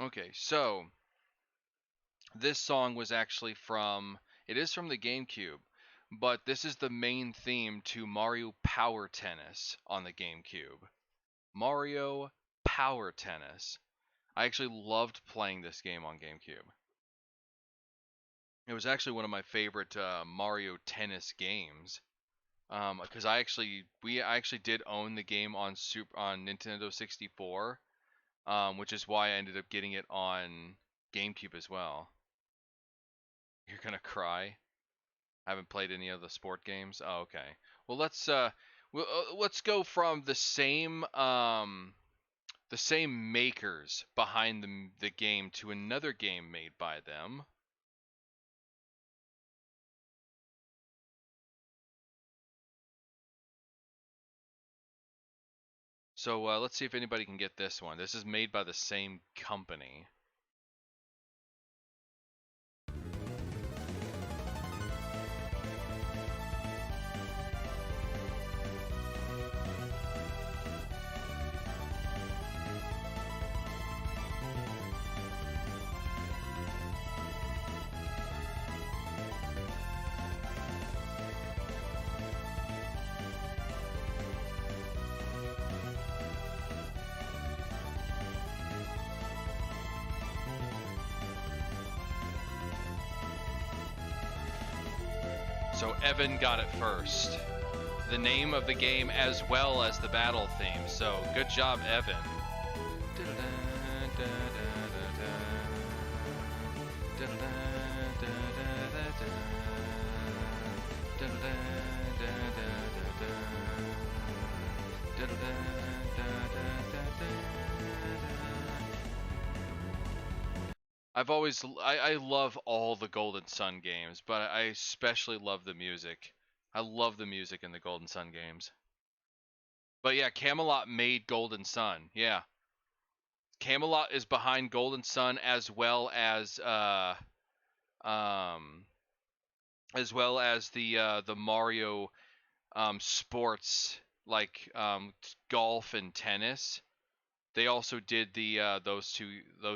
Okay, so this song was actually it is from the GameCube, but this is the main theme to Mario Power Tennis on the GameCube. Mario Power Tennis. I actually loved playing this game on GameCube. It was actually one of my favorite Mario Tennis games. Because I actually did own the game on Nintendo 64, which is why I ended up getting it on GameCube as well. You're gonna cry. I haven't played any of the sport games. Oh, okay. Well, let's go from the same makers behind the game to another game made by them. So let's see if anybody can get this one. This is made by the same company. So Evan got it first. The name of the game as well as the battle theme. So good job, Evan. I love all the Golden Sun games, but I especially love the music. I love the music in the Golden Sun games. But yeah, Camelot made Golden Sun. Yeah. Camelot is behind Golden Sun um as well as the Mario sports like golf and tennis. They also did those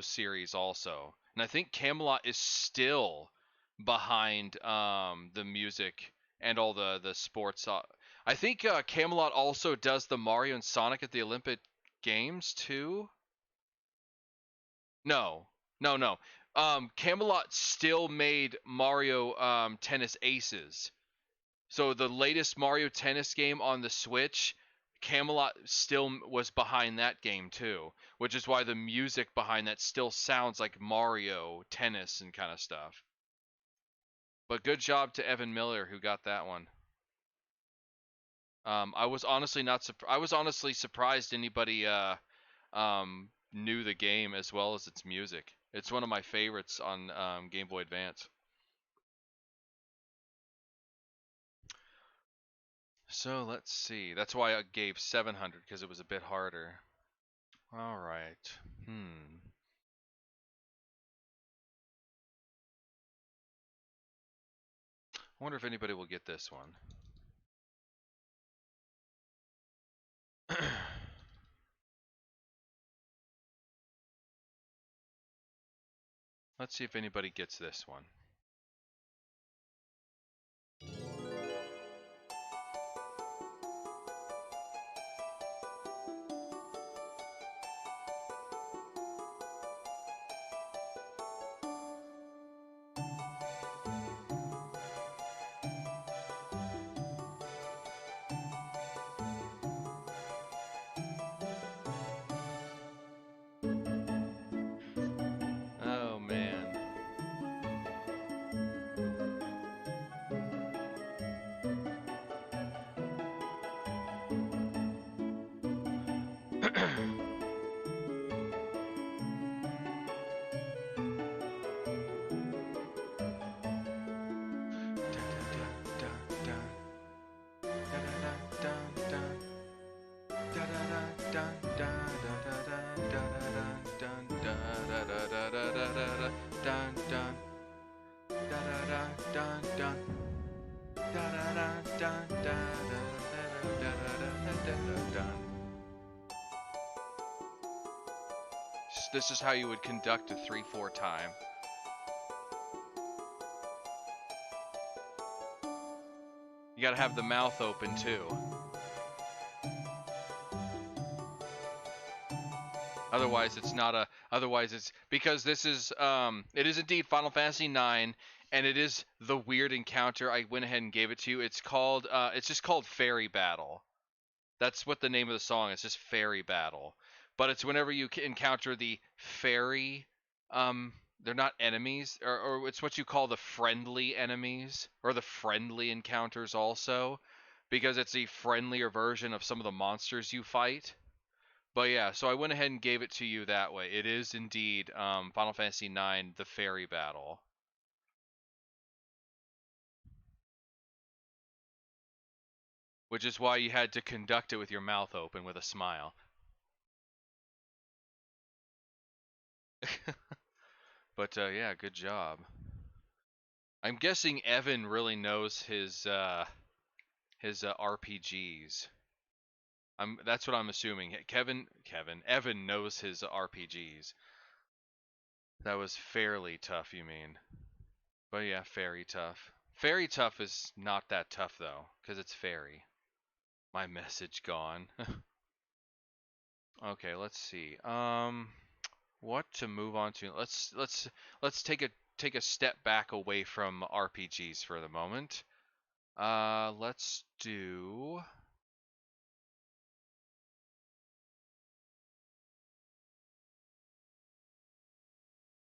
series also. And I think Camelot is still behind the music and all the sports. I think Camelot also does the Mario and Sonic at the Olympic Games too. No, no. Camelot still made Mario Tennis Aces. So the latest Mario Tennis game on the Switch, Camelot still was behind that game too, which is why the music behind that still sounds like Mario Tennis and kind of stuff. But good job to Evan Miller who got that one. I was honestly not I was honestly surprised anybody knew the game as well as its music. It's one of my favorites on Game Boy Advance. So let's see. That's why I gave 700 because it was a bit harder. All right. I wonder if anybody will get this one. Let's see if anybody gets this one. dun dun. Da da da dun da da da da da da dun. This is how you would conduct a 3/4 time. You gotta have the mouth open too. Otherwise, it's not a. Otherwise, it's because this is. It is indeed Final Fantasy IX, and it is the weird encounter. I went ahead and gave it to you. It's called. It's just called Fairy Battle. That's what the name of the song is. Just Fairy Battle. But it's whenever you encounter the fairy. They're not enemies, or it's what you call the friendly enemies, or the friendly encounters also, because it's a friendlier version of some of the monsters you fight. But yeah, so I went ahead and gave it to you that way. It is indeed Final Fantasy IX, the Fairy Battle. Which is why you had to conduct it with your mouth open with a smile. But yeah, good job. I'm guessing Evan really knows his RPGs. That's what I'm assuming. Evan knows his RPGs. That was fairly tough, you mean? But yeah, fairy tough. Fairy tough is not that tough though, because it's fairy. My message gone. Okay, let's see. What to move on to? Let's take a step back away from RPGs for the moment. Let's do.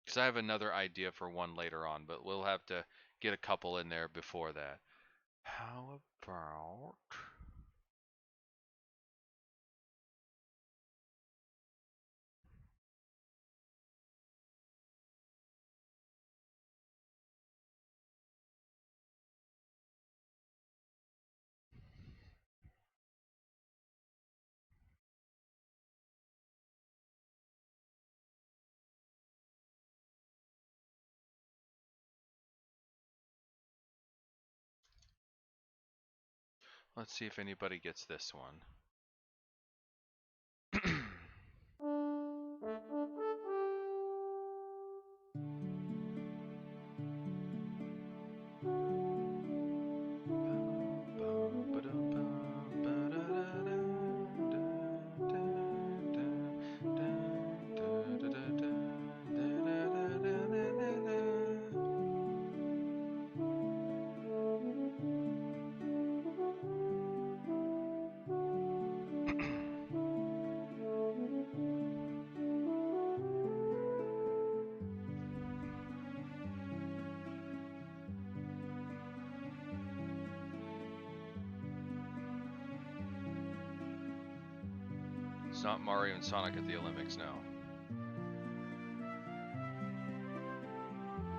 Because I have another idea for one later on, but we'll have to get a couple in there before that. How about? Let's see if anybody gets this one. It's not Mario and Sonic at the Olympics, no.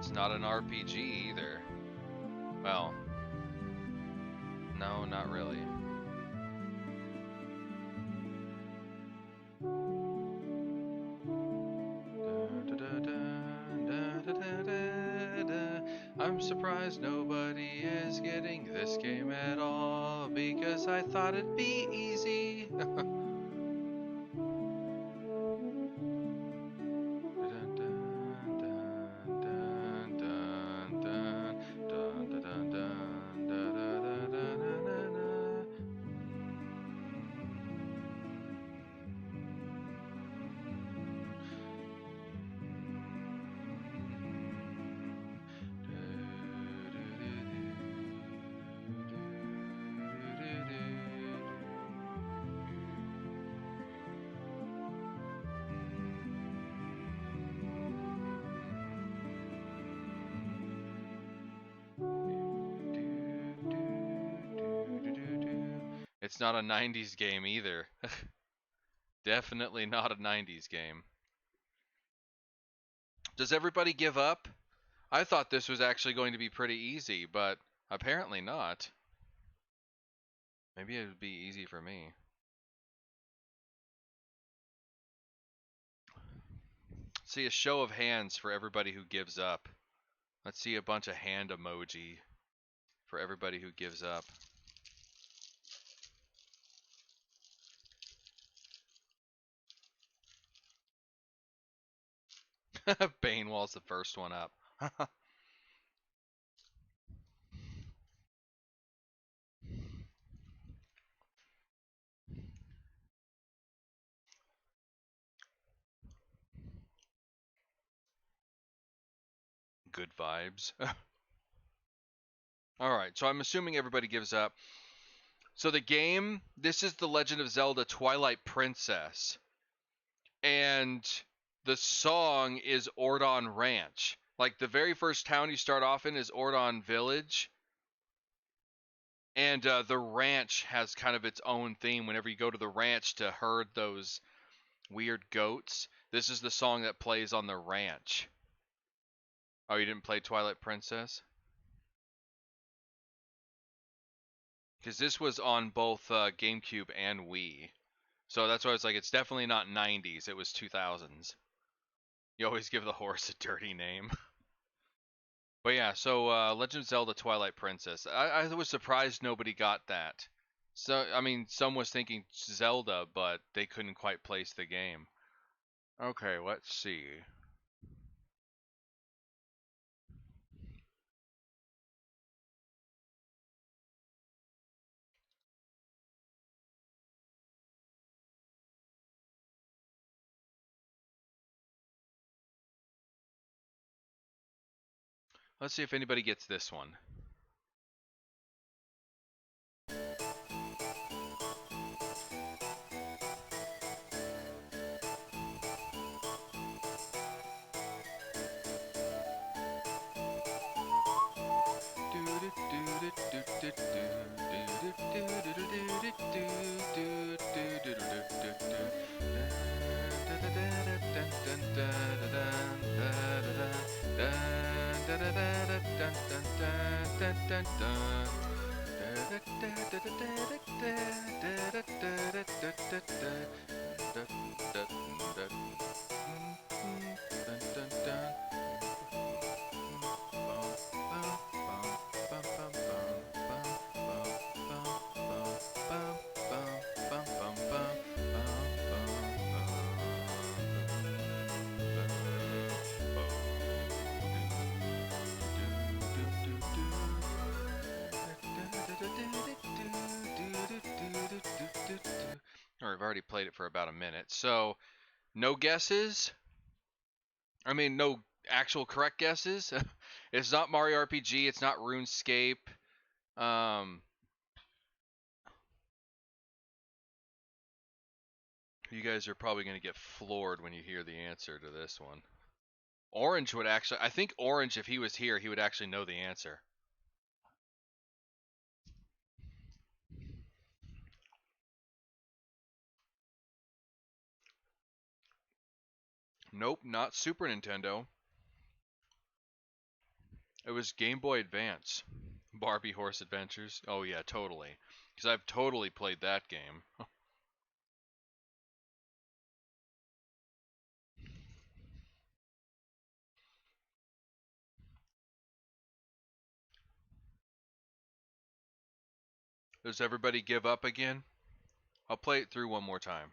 It's not an RPG either. Well, no, not really. I'm surprised nobody is getting this game at all, because I thought it'd be easy. It's not a 90s game either. Definitely not a 90s game. Does everybody give up? I thought this was actually going to be pretty easy, but apparently not. Maybe it would be easy for me. See, a show of hands for everybody who gives up. Let's see a bunch of hand emoji for everybody who gives up. Banewall's the first one up. Good vibes. Alright, so I'm assuming everybody gives up. So the game, this is The Legend of Zelda Twilight Princess. And the song is Ordon Ranch. Like the very first town you start off in is Ordon Village. And the ranch has kind of its own theme. Whenever you go to the ranch to herd those weird goats, this is the song that plays on the ranch. Oh, you didn't play Twilight Princess? Because this was on both GameCube and Wii. So that's why I was like, it's definitely not 90s. It was 2000s. You always give the horse a dirty name. But yeah, so Legend of Zelda Twilight Princess. I was surprised nobody got that. So, I mean, some was thinking Zelda, but they couldn't quite place the game. Okay, let's see. Let's see if anybody gets this one. Or I've already played it for about a minute. So, no guesses? I mean, no actual correct guesses? It's not Mario RPG, it's not RuneScape. You guys are probably going to get floored when you hear the answer to this one. Orange would actually, I think Orange, if he was here, he would actually know the answer. Nope, not Super Nintendo. It was Game Boy Advance. Barbie Horse Adventures. Oh yeah, totally. Because I've totally played that game. Does everybody give up again? I'll play it through one more time.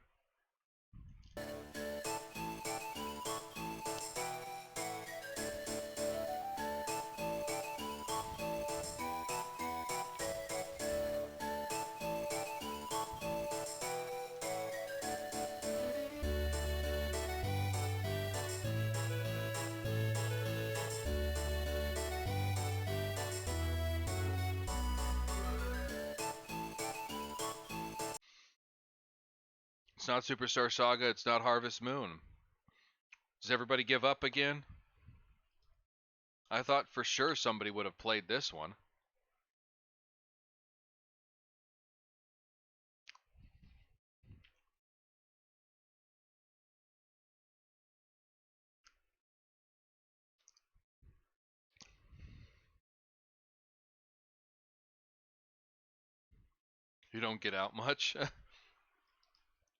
It's not Superstar Saga, it's not Harvest Moon. Does everybody give up again? I thought for sure somebody would have played this one. You don't get out much.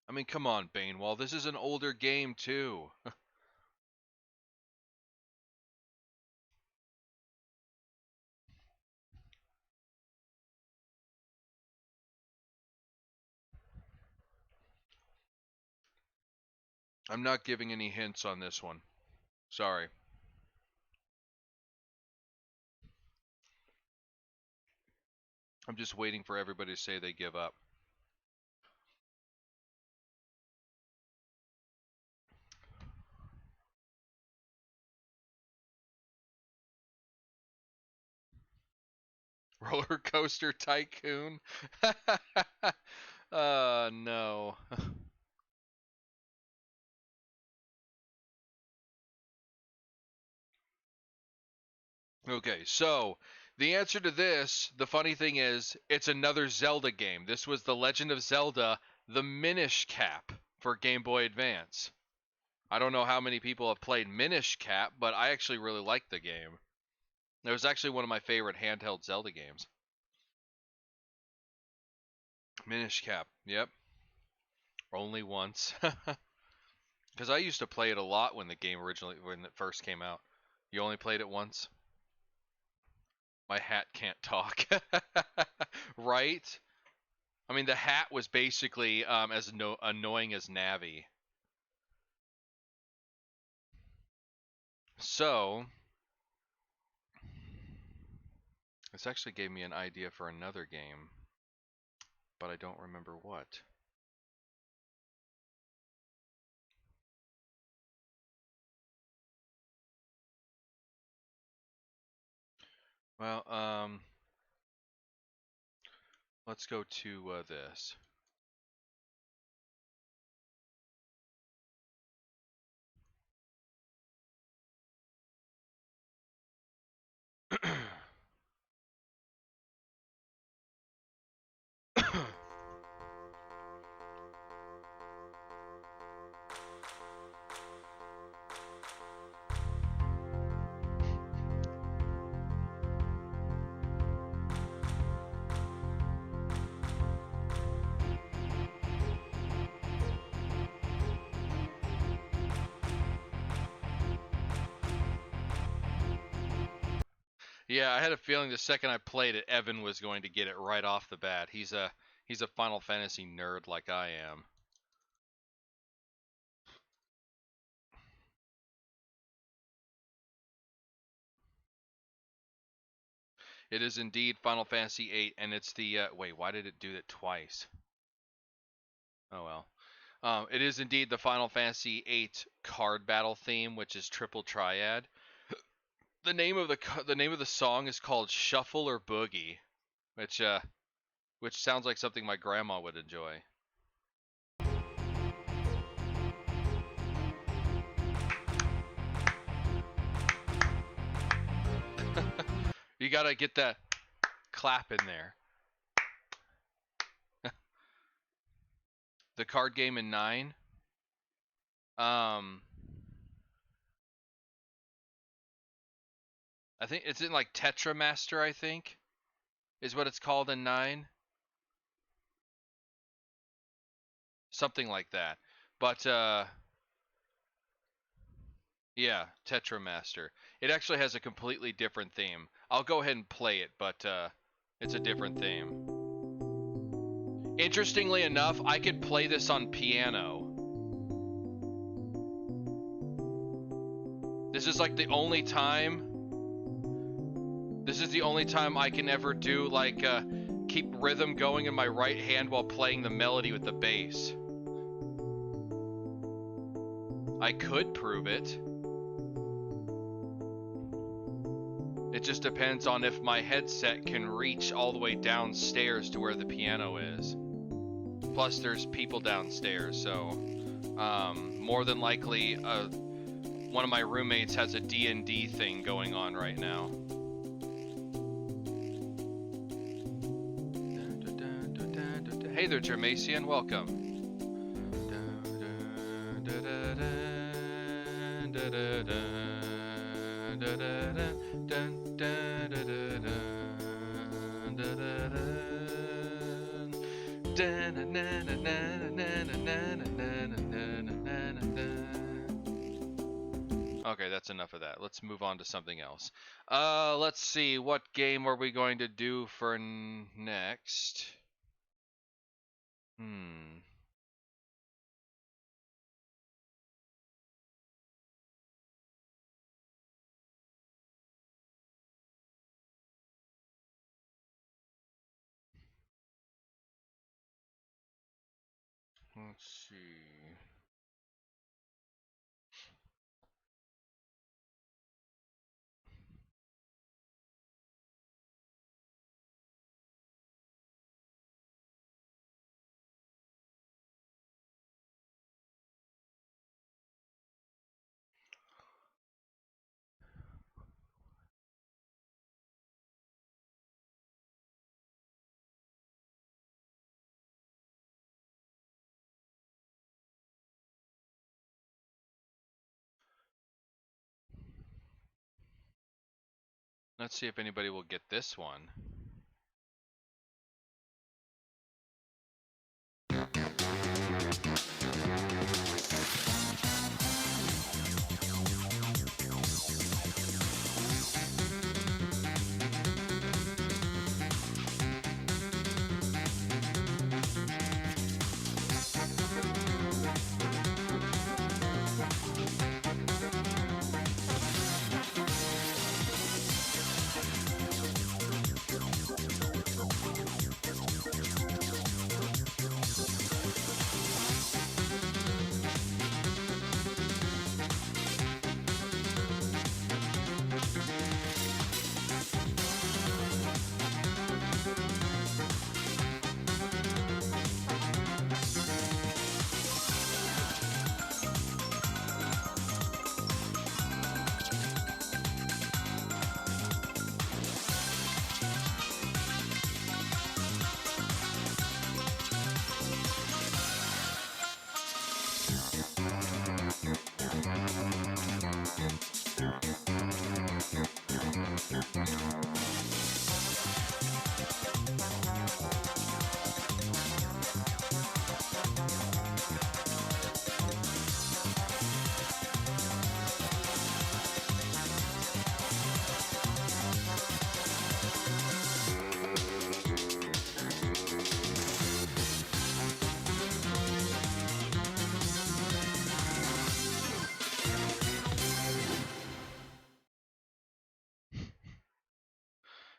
I mean, come on, Banewall. This is an older game, too. I'm not giving any hints on this one. Sorry. I'm just waiting for everybody to say they give up. Roller Coaster Tycoon? No. Okay, so the answer to this, the funny thing is, it's another Zelda game. This was The Legend of Zelda, the Minish Cap for Game Boy Advance. I don't know how many people have played Minish Cap, but I actually really liked the game. It was actually one of my favorite handheld Zelda games. Minish Cap, yep. Only once. Because I used to play it a lot when when it first came out. You only played it once? My hat can't talk. Right? I mean, the hat was basically as annoying as Navi. So, this actually gave me an idea for another game, but I don't remember what. Well, let's go to this. Yeah, I had a feeling the second I played it, Evan was going to get it right off the bat. He's a Final Fantasy nerd like I am. It is indeed Final Fantasy VIII, and it's the wait. Why did it do it twice? Oh well. It is indeed the Final Fantasy VIII card battle theme, which is Triple Triad. The name of the song is called Shuffle or Boogie, which sounds like something my grandma would enjoy. You gotta get that clap in there. The card game in 9. Um, I think it's in like Tetra Master. I think is what it's called in 9. Something like that. But yeah, Tetra Master. It actually has a completely different theme. I'll go ahead and play it, but it's a different theme. Interestingly enough, I could play this on piano. This is like the only time. This is the only time I can ever do like keep rhythm going in my right hand while playing the melody with the bass. I could prove it. It just depends on if my headset can reach all the way downstairs to where the piano is. Plus, there's people downstairs, so more than likely, one of my roommates has a D&D thing going on right now. Hey there, Jermasian, welcome. Okay, that's enough of that. Let's move on to something else. Let's see. What game are we going to do for next? Let's see. Let's see if anybody will get this one.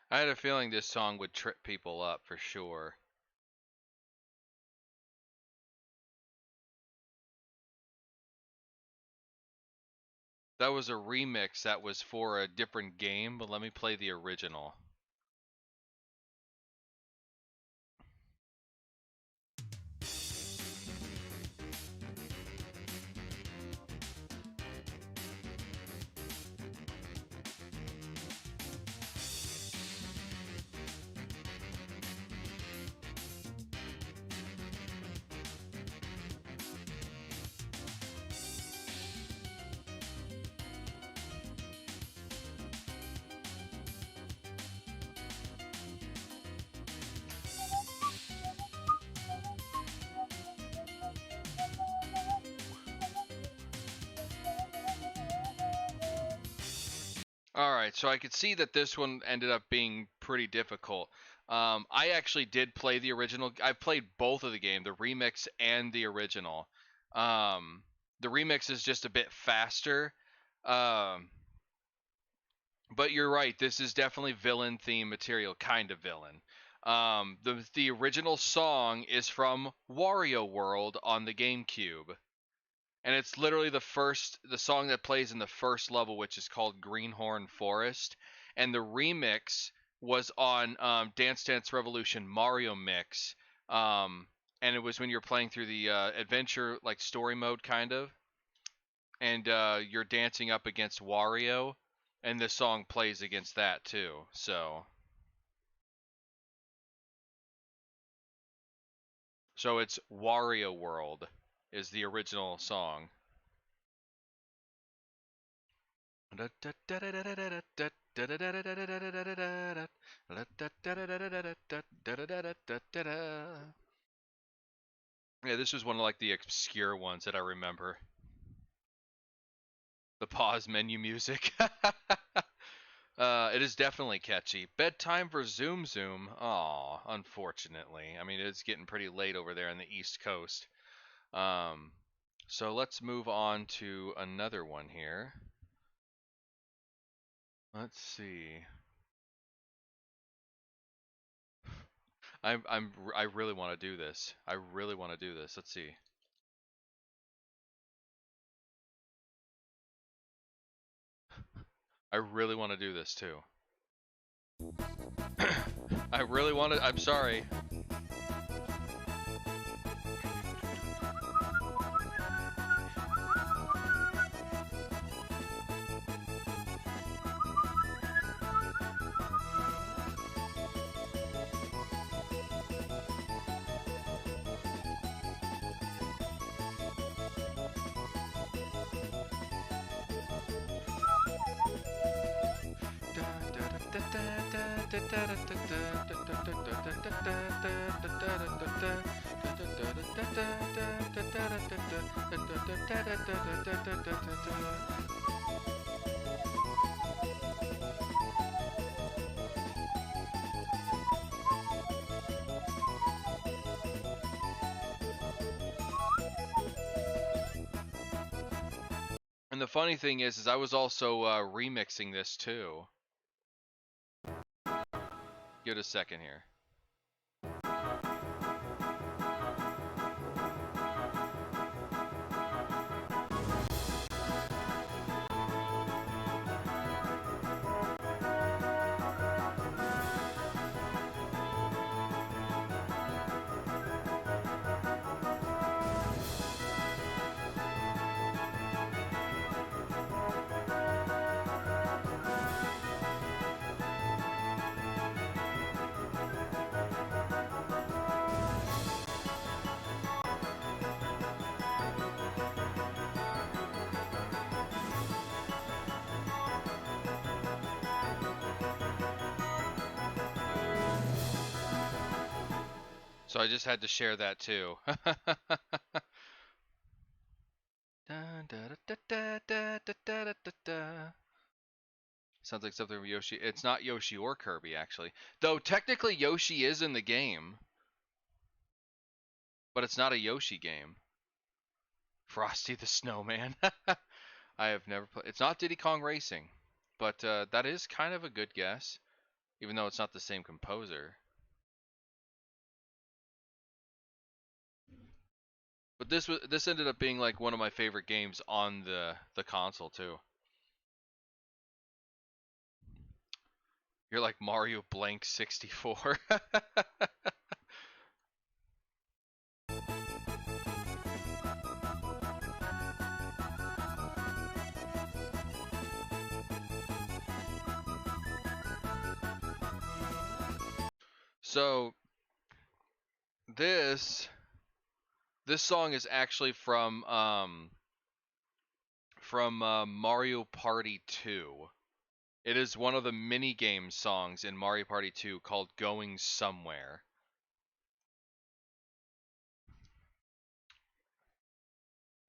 I had a feeling this song would trip people up for sure. That was a remix that was for a different game, but let me play the original. All right, so I could see that this one ended up being pretty difficult. I actually did play the original. I played both of the game, the remix and the original. The remix is just a bit faster, um, but you're right. This is definitely villain theme material, kind of villain. The original song is from Wario World on the GameCube, and it's literally the song that plays in the first level, which is called Greenhorn Forest, and the remix was on Dance Dance Revolution Mario Mix, and it was when you're playing through the adventure like story mode kind of, and you're dancing up against Wario, and the song plays against that too. So it's Wario World is the original song. Yeah, this was one of like the obscure ones that I remember. The pause menu music. It is definitely catchy. Bedtime for Zoom Zoom. Aw, unfortunately. I mean, it's getting pretty late over there on the East Coast. Um, so let's move on to another one here. Let's see. I really want to do this. I really want to do this. Let's see. I really want to do this too. I really want to. I'm sorry. And the funny thing is I was also remixing this too. Give it a second here. So I just had to share that too. Sounds like something from Yoshi. It's not Yoshi or Kirby, actually. Though technically Yoshi is in the game, but it's not a Yoshi game. Frosty the Snowman. I have never played. It's not Diddy Kong Racing, but that is kind of a good guess, even though it's not the same composer. But this ended up being like one of my favorite games on the console too. You're like Mario Blank 64. So this song is actually from Mario Party 2. It is one of the mini game songs in Mario Party 2 called Going Somewhere.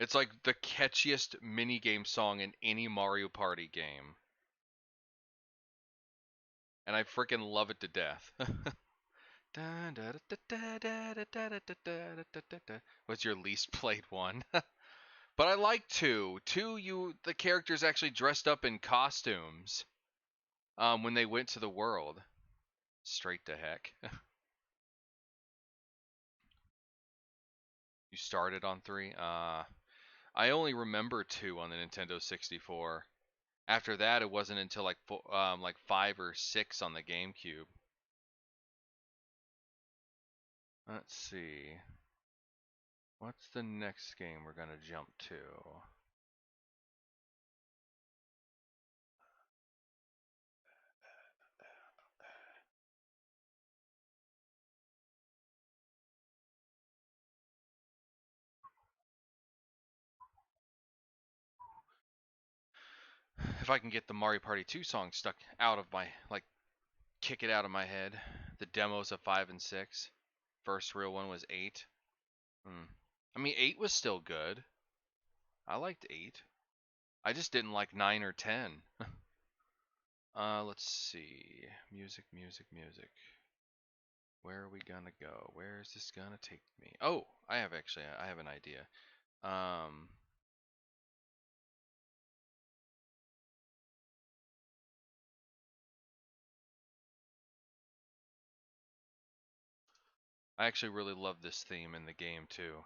It's like the catchiest mini game song in any Mario Party game. And I freaking love it to death. What's your least played one? But I like 2. 2, the characters actually dressed up in costumes when they went to the world. Straight to heck. You started on 3? I only remember 2 on the Nintendo 64. After that, it wasn't until like 5 or 6 on the GameCube. Let's see. What's the next game we're gonna jump to? If I can get the Mario Party 2 song stuck out of my, like, kick it out of my head. The demos of 5 and 6. First real one was 8. I mean, 8 was still good. I liked 8. I just didn't like 9 or 10. Let's see. Music. Where are we gonna go? Where is this gonna take me? Oh, I have an idea. I actually really love this theme in the game too.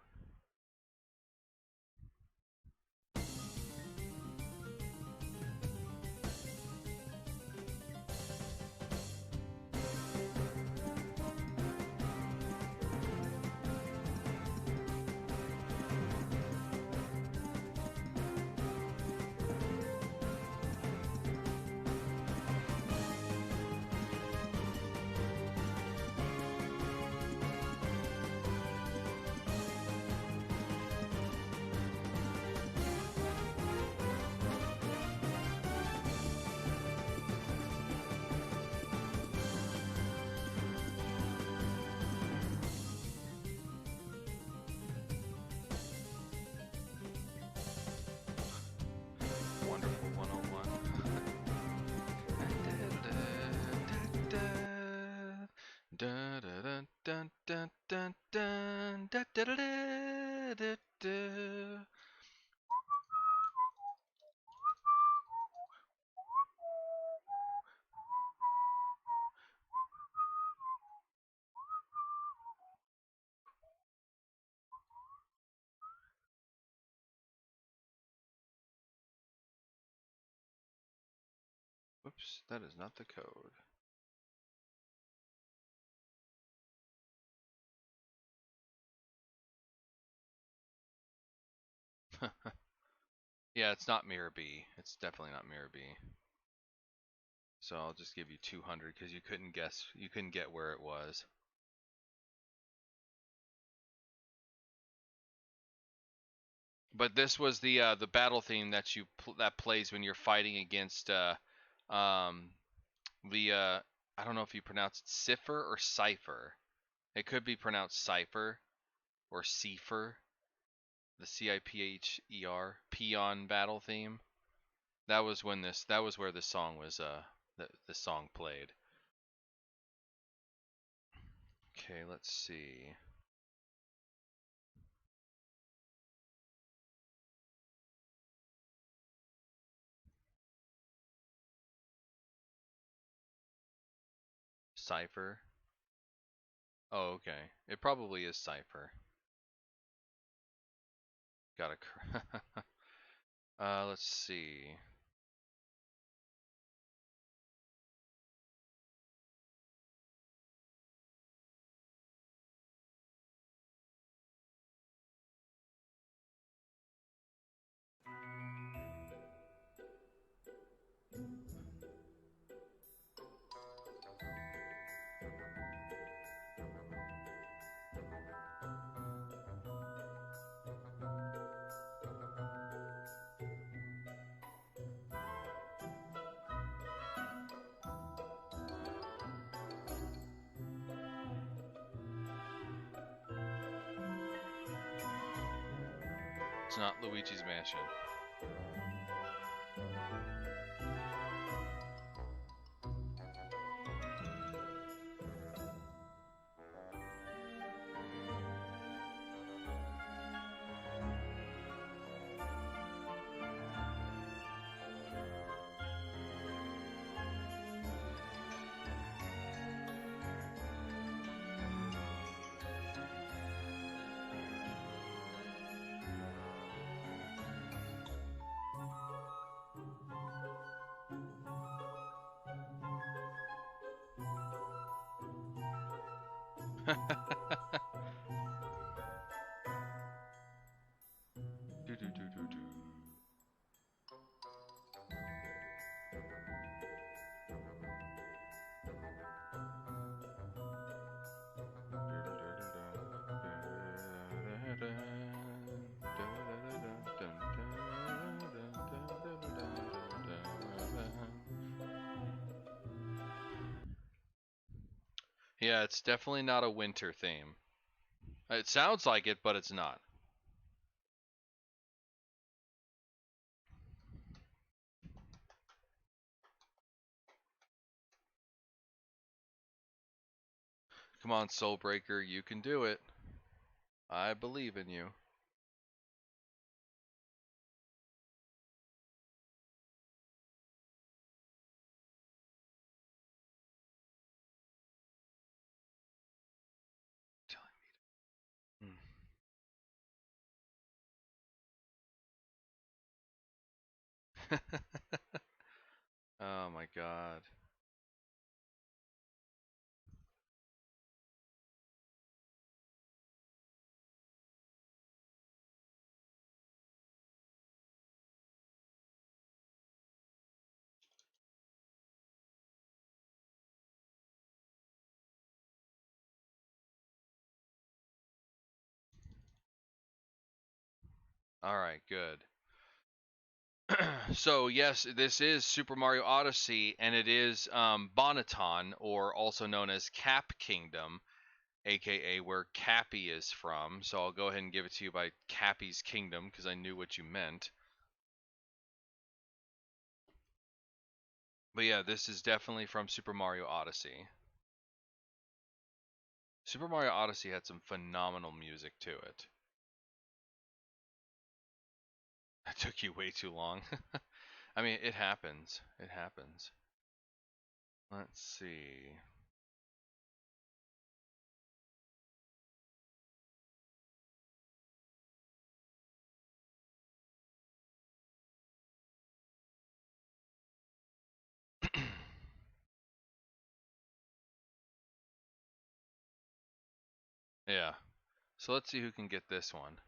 Dun, dun, dun, dun, dun, dun, dun, dun, dun, dun, dun, dun. Whoops, that is not the code. Yeah, it's not Mirror B. It's definitely not Mirror B. So I'll just give you 200 because you couldn't guess. You couldn't get where it was. But this was the battle theme that that plays when you're fighting against um the I don't know if you pronounce it Cipher or Cipher. It could be pronounced Cipher or Cipher. The Cipher peon battle theme. That was when that was where this song was the song played. Okay, let's see. Cipher. Oh, okay. It probably is Cipher. Got a let's see. It's not Luigi's Mansion. Do do do do do. Yeah, it's definitely not a winter theme. It sounds like it, but it's not. Come on, Soulbreaker, you can do it. I believe in you. Oh my god. Alright, good. So yes, this is Super Mario Odyssey, and it is Bonneton, or also known as Cap Kingdom, aka where Cappy is from. So I'll go ahead and give it to you by Cappy's Kingdom, because I knew what you meant. But yeah, this is definitely from Super Mario Odyssey. Super Mario Odyssey had some phenomenal music to it. That took you way too long. I mean, it happens. It happens. Let's see. Yeah. So let's see who can get this one.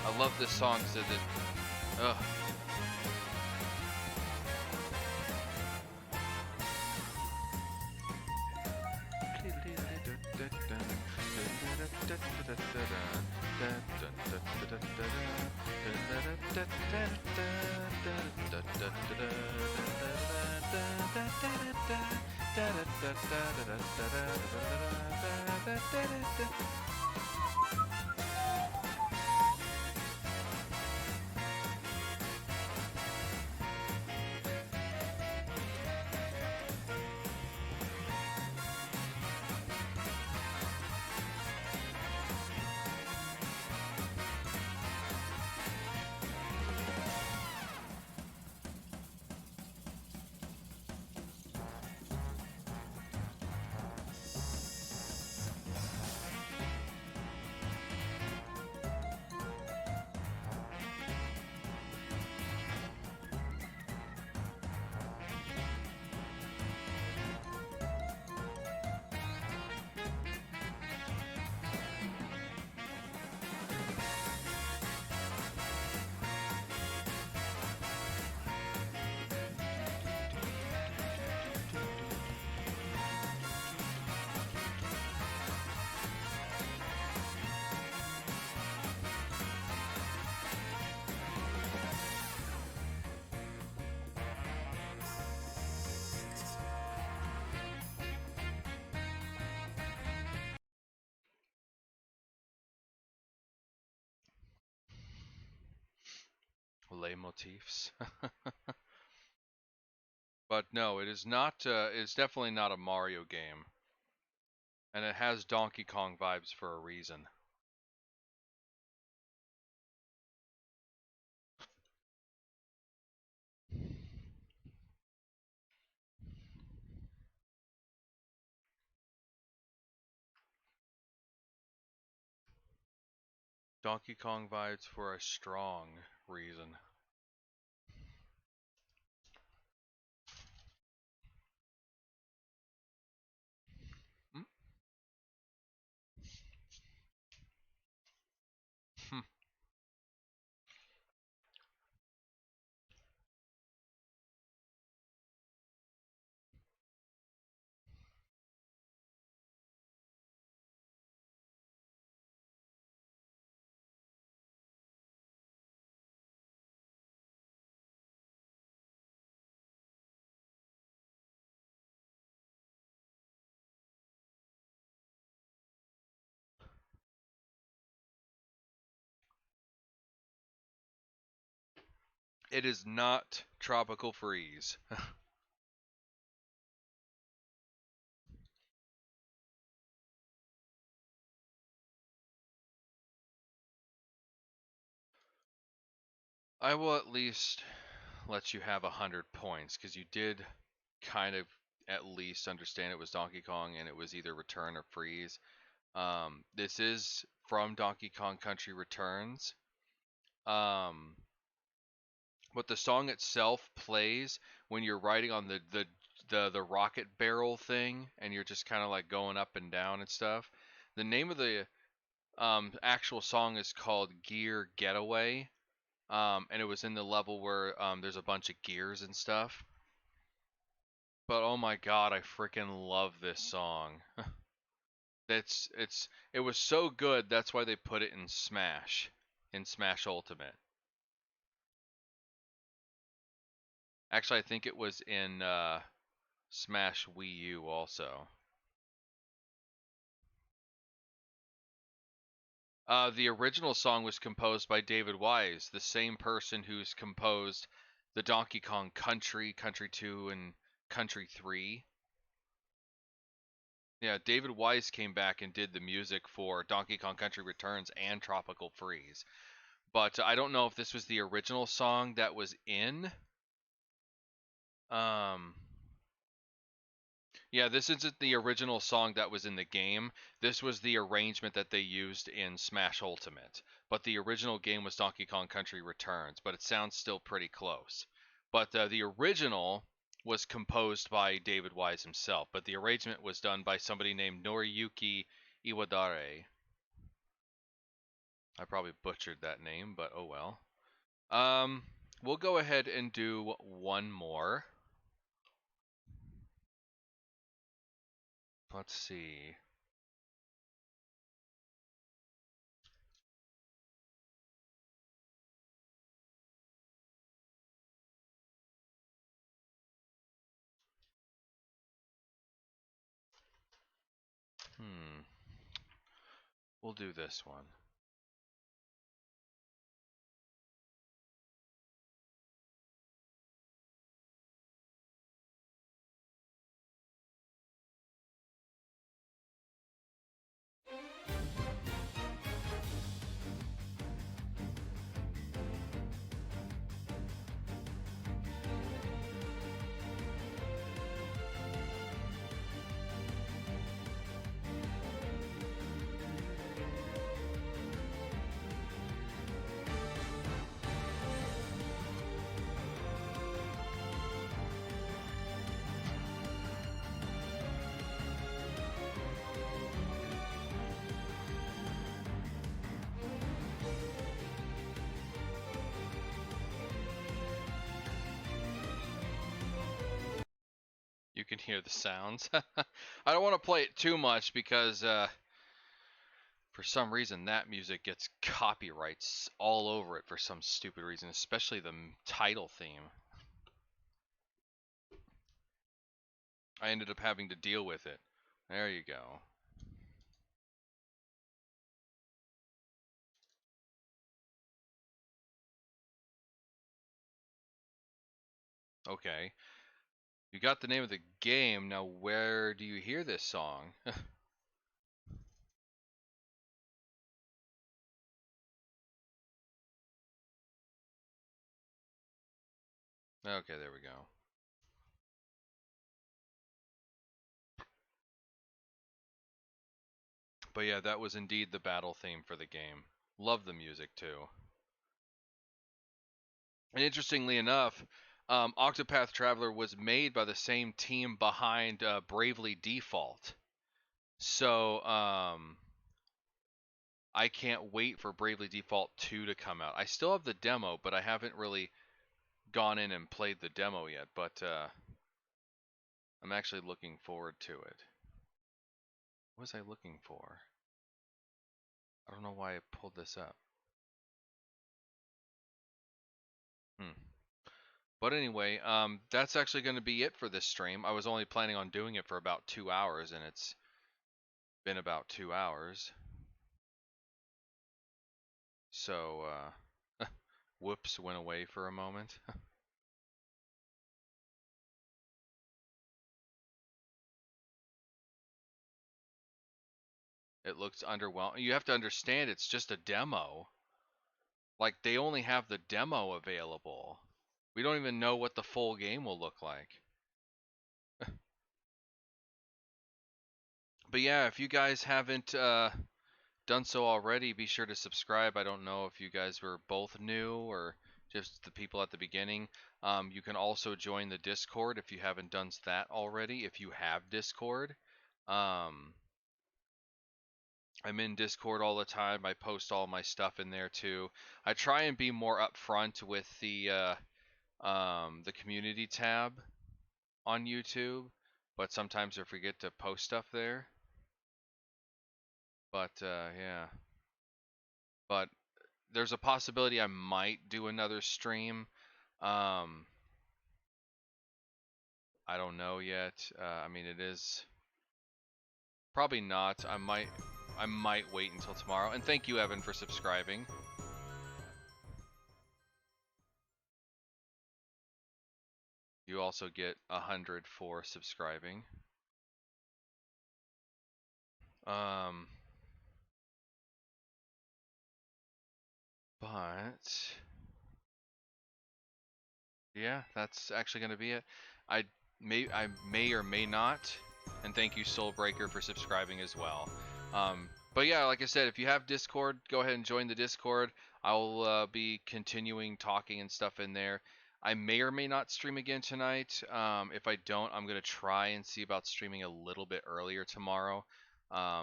I love this song so that ugh. Lay motifs. But no, it is not. It's definitely not a Mario game, and it has Donkey Kong vibes for a reason. Donkey Kong vibes for a strong reason. Hmm. It is not Tropical Freeze. I will at least let you have 100 points because you did kind of at least understand it was Donkey Kong and it was either Return or Freeze. This is from Donkey Kong Country Returns. Um, but the song itself plays when you're riding on the rocket barrel thing and you're just kind of like going up and down and stuff. The name of the actual song is called Gear Getaway. and it was in the level where there's a bunch of gears and stuff. But oh my god, I freaking love this song. It was so good. That's why they put it in Smash Ultimate. Actually, I think it was in Smash Wii U also. The original song was composed by David Wise, the same person who's composed the Donkey Kong Country, Country 2, and Country 3. Yeah, David Wise came back and did the music for Donkey Kong Country Returns and Tropical Freeze. But I don't know if this was the original song that was in. Yeah, this isn't the original song that was in the game. This was the arrangement that they used in Smash Ultimate. But the original game was Donkey Kong Country Returns, but it sounds still pretty close. But the original was composed by David Wise himself, but the arrangement was done by somebody named Noriyuki Iwadare. I probably butchered that name, but oh well. We'll go ahead and do one more. Let's see. We'll do this one. You can hear the sounds. I don't want to play it too much because for some reason that music gets copyrights all over it for some stupid reason, especially the title theme. I ended up having to deal with it. There you go. Okay. You got the name of the game. Now where do you hear this song? Okay, there we go. But yeah, that was indeed the battle theme for the game. Love the music too. And interestingly enough, Octopath Traveler was made by the same team behind Bravely Default. So I can't wait for Bravely Default 2 to come out. I still have the demo, but I haven't really gone in and played the demo yet. But I'm actually looking forward to it. What was I looking for? I don't know why I pulled this up. But anyway, that's actually going to be it for this stream. I was only planning on doing it for about 2 hours, and it's been about 2 hours. So, whoops, went away for a moment. It looks underwhelming. You have to understand it's just a demo. Like, they only have the demo available. We don't even know what the full game will look like. But yeah, if you guys haven't done so already, be sure to subscribe. I don't know if you guys were both new or just the people at the beginning. You can also join the Discord if you haven't done that already, if you have Discord. I'm in Discord all the time. I post all my stuff in there too. I try and be more upfront with the community tab on YouTube, but sometimes I forget to post stuff there. But yeah, but there's a possibility I might do another stream. Um, I don't know yet. I mean, it is probably not. I might wait until tomorrow. And thank you, Evan, for subscribing. You also get 100 for subscribing. Um, but yeah, that's actually going to be it. I may or may not. And thank you, Soulbreaker, for subscribing as well. But yeah, like I said, if you have Discord, go ahead and join the Discord. I'll be continuing talking and stuff in there. I may or may not stream again tonight. If I don't, I'm gonna try and see about streaming a little bit earlier tomorrow.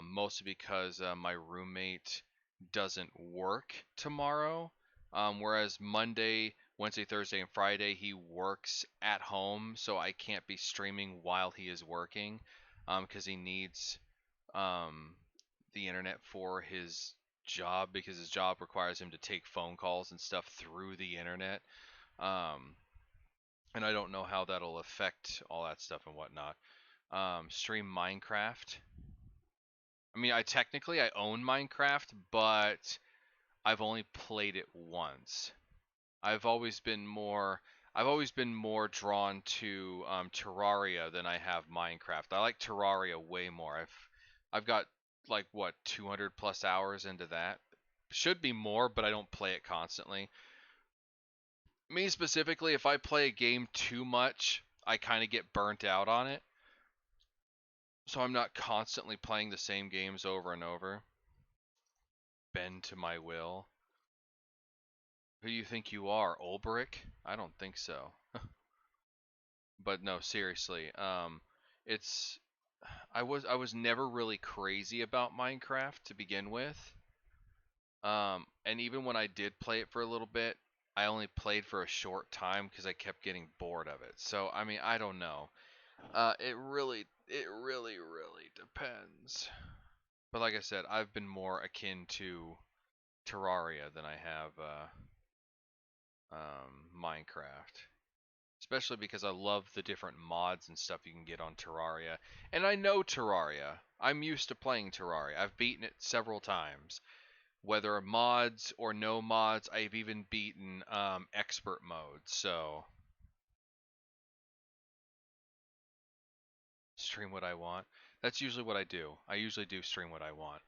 Mostly because my roommate doesn't work tomorrow. Whereas Monday, Wednesday, Thursday, and Friday he works at home, so I can't be streaming while he is working, because he needs um, the internet for his job, because his job requires him to take phone calls and stuff through the internet. Um, and I don't know how that'll affect all that stuff and whatnot. Stream Minecraft. I mean, I own Minecraft, but I've only played it once. I've always been more I've always been more drawn to Terraria than I have Minecraft. I like Terraria way more. I've got like what 200 plus hours into that. Should be more, but I don't play it constantly. Me specifically, if I play a game too much, I kind of get burnt out on it. So I'm not constantly playing the same games over and over. Bend to my will. Who do you think you are, Ulbrich? I don't think so. But no, seriously. It's I was never really crazy about Minecraft to begin with. And even when I did play it for a little bit, I only played for a short time because I kept getting bored of it. So I mean, I don't know. It really depends. But like I said, I've been more akin to Terraria than I have Minecraft. Especially because I love the different mods and stuff you can get on Terraria. And I know Terraria. I'm used to playing Terraria. I've beaten it several times. Whether mods or no mods, I've even beaten expert mode. So, stream what I want. That's usually what I do. I usually do stream what I want.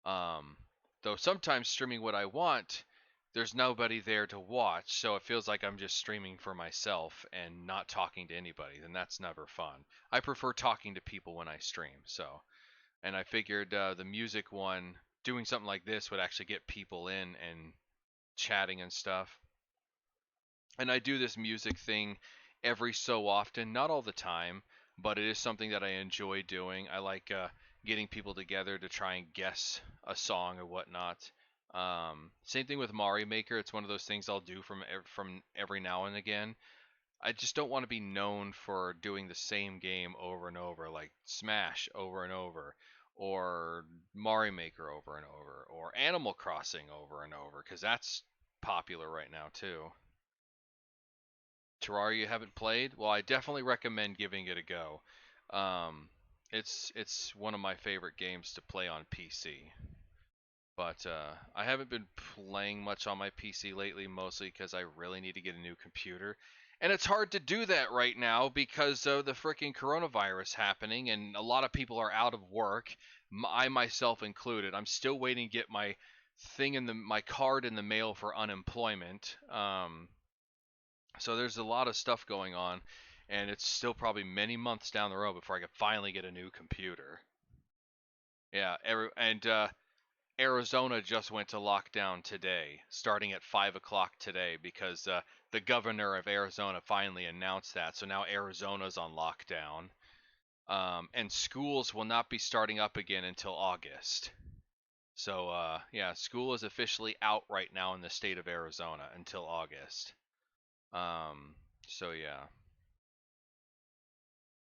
Um, though sometimes streaming what I want, there's nobody there to watch, so it feels like I'm just streaming for myself and not talking to anybody, and that's never fun. I prefer talking to people when I stream, so. And I figured the music one, doing something like this would actually get people in and chatting and stuff. And I do this music thing every so often, not all the time, but it is something that I enjoy doing. I like getting people together to try and guess a song or whatnot. Same thing with Mario Maker. It's one of those things I'll do from every now and again. I just don't want to be known for doing the same game over and over, like Smash over and over, or Mario Maker over and over, or Animal Crossing over and over, because that's popular right now too. Terraria you haven't played? Well, I definitely recommend giving it a go. Um, it's one of my favorite games to play on PC. But I haven't been playing much on my PC lately, mostly because I really need to get a new computer. And it's hard to do that right now because of the freaking coronavirus happening, and a lot of people are out of work. I myself included. I'm still waiting to get my my card in the mail for unemployment. So there's a lot of stuff going on, and it's still probably many months down the road before I can finally get a new computer. Yeah, and Arizona just went to lockdown today, starting at 5 o'clock today, because the governor of Arizona finally announced that. So now Arizona's on lockdown, and schools will not be starting up again until August. So yeah, school is officially out right now in the state of Arizona until August. Um, so yeah,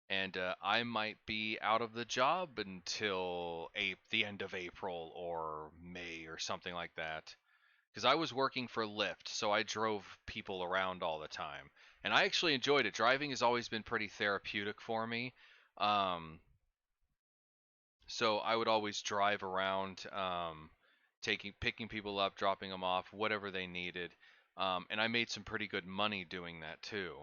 and I might be out of the job until the end of April or May or something like that. Because I was working for Lyft, so I drove people around all the time, and I actually enjoyed it. Driving has always been pretty therapeutic for me. Um, so I would always drive around, picking people up, dropping them off, whatever they needed. And I made some pretty good money doing that too.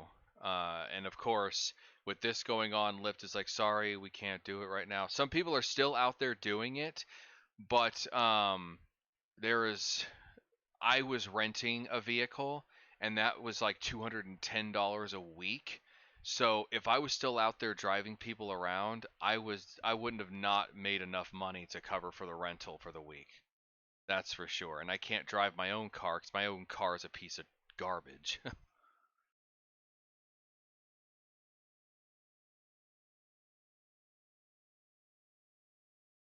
And of course, with this going on, Lyft is like, sorry, we can't do it right now. Some people are still out there doing it, but there is I was renting a vehicle and that was like $210 a week. So if I was still out there driving people around, I wouldn't have not made enough money to cover for the rental for the week. That's for sure. And I can't drive my own car cuz my own car is a piece of garbage.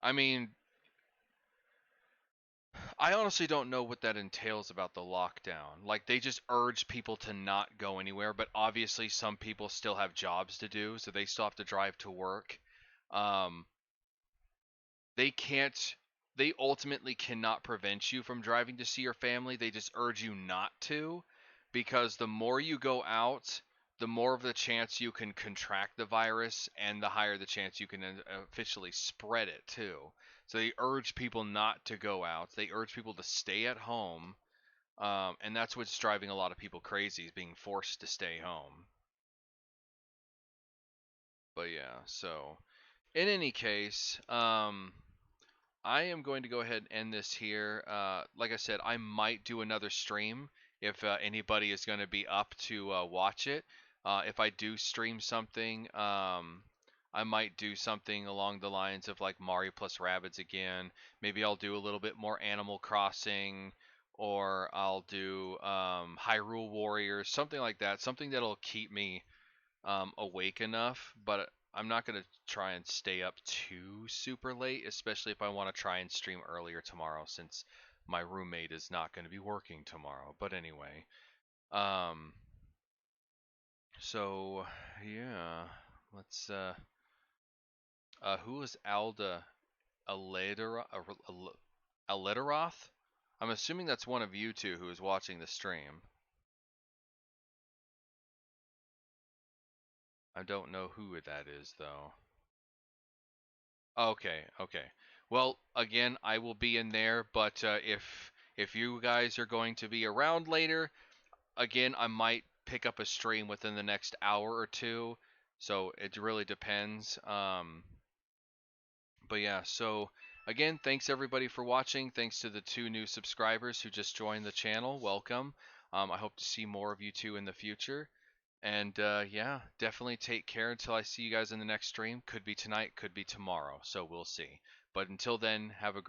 I mean, I honestly don't know what that entails about the lockdown. Like they just urge people to not go anywhere, but obviously some people still have jobs to do, so they still have to drive to work. Um, they can't they ultimately cannot prevent you from driving to see your family. They just urge you not to because the more you go out, the more of the chance you can contract the virus and the higher the chance you can officially spread it too. So they urge people not to go out. They urge people to stay at home. And that's what's driving a lot of people crazy is being forced to stay home. But yeah, so in any case, I am going to go ahead and end this here. Like I said, I might do another stream if anybody is going to be up to watch it. If I do stream something, I might do something along the lines of like Mario plus Rabbids again. Maybe I'll do a little bit more Animal Crossing, or I'll do Hyrule Warriors, something like that. Something that'll keep me awake enough, but I'm not going to try and stay up too super late, especially if I want to try and stream earlier tomorrow since my roommate is not going to be working tomorrow. But anyway, um, so yeah, let's who is Alda Alederoth? I'm assuming that's one of you two who is watching the stream. I don't know who that is though. Okay, okay. Well, again, I will be in there, but if you guys are going to be around later, again, I might pick up a stream within the next hour or two. So it really depends. But yeah, so again, thanks everybody for watching. Thanks to the two new subscribers who just joined the channel. Welcome. I hope to see more of you two in the future. And yeah, definitely take care until I see you guys in the next stream. Could be tonight, could be tomorrow. So we'll see. But until then, have a great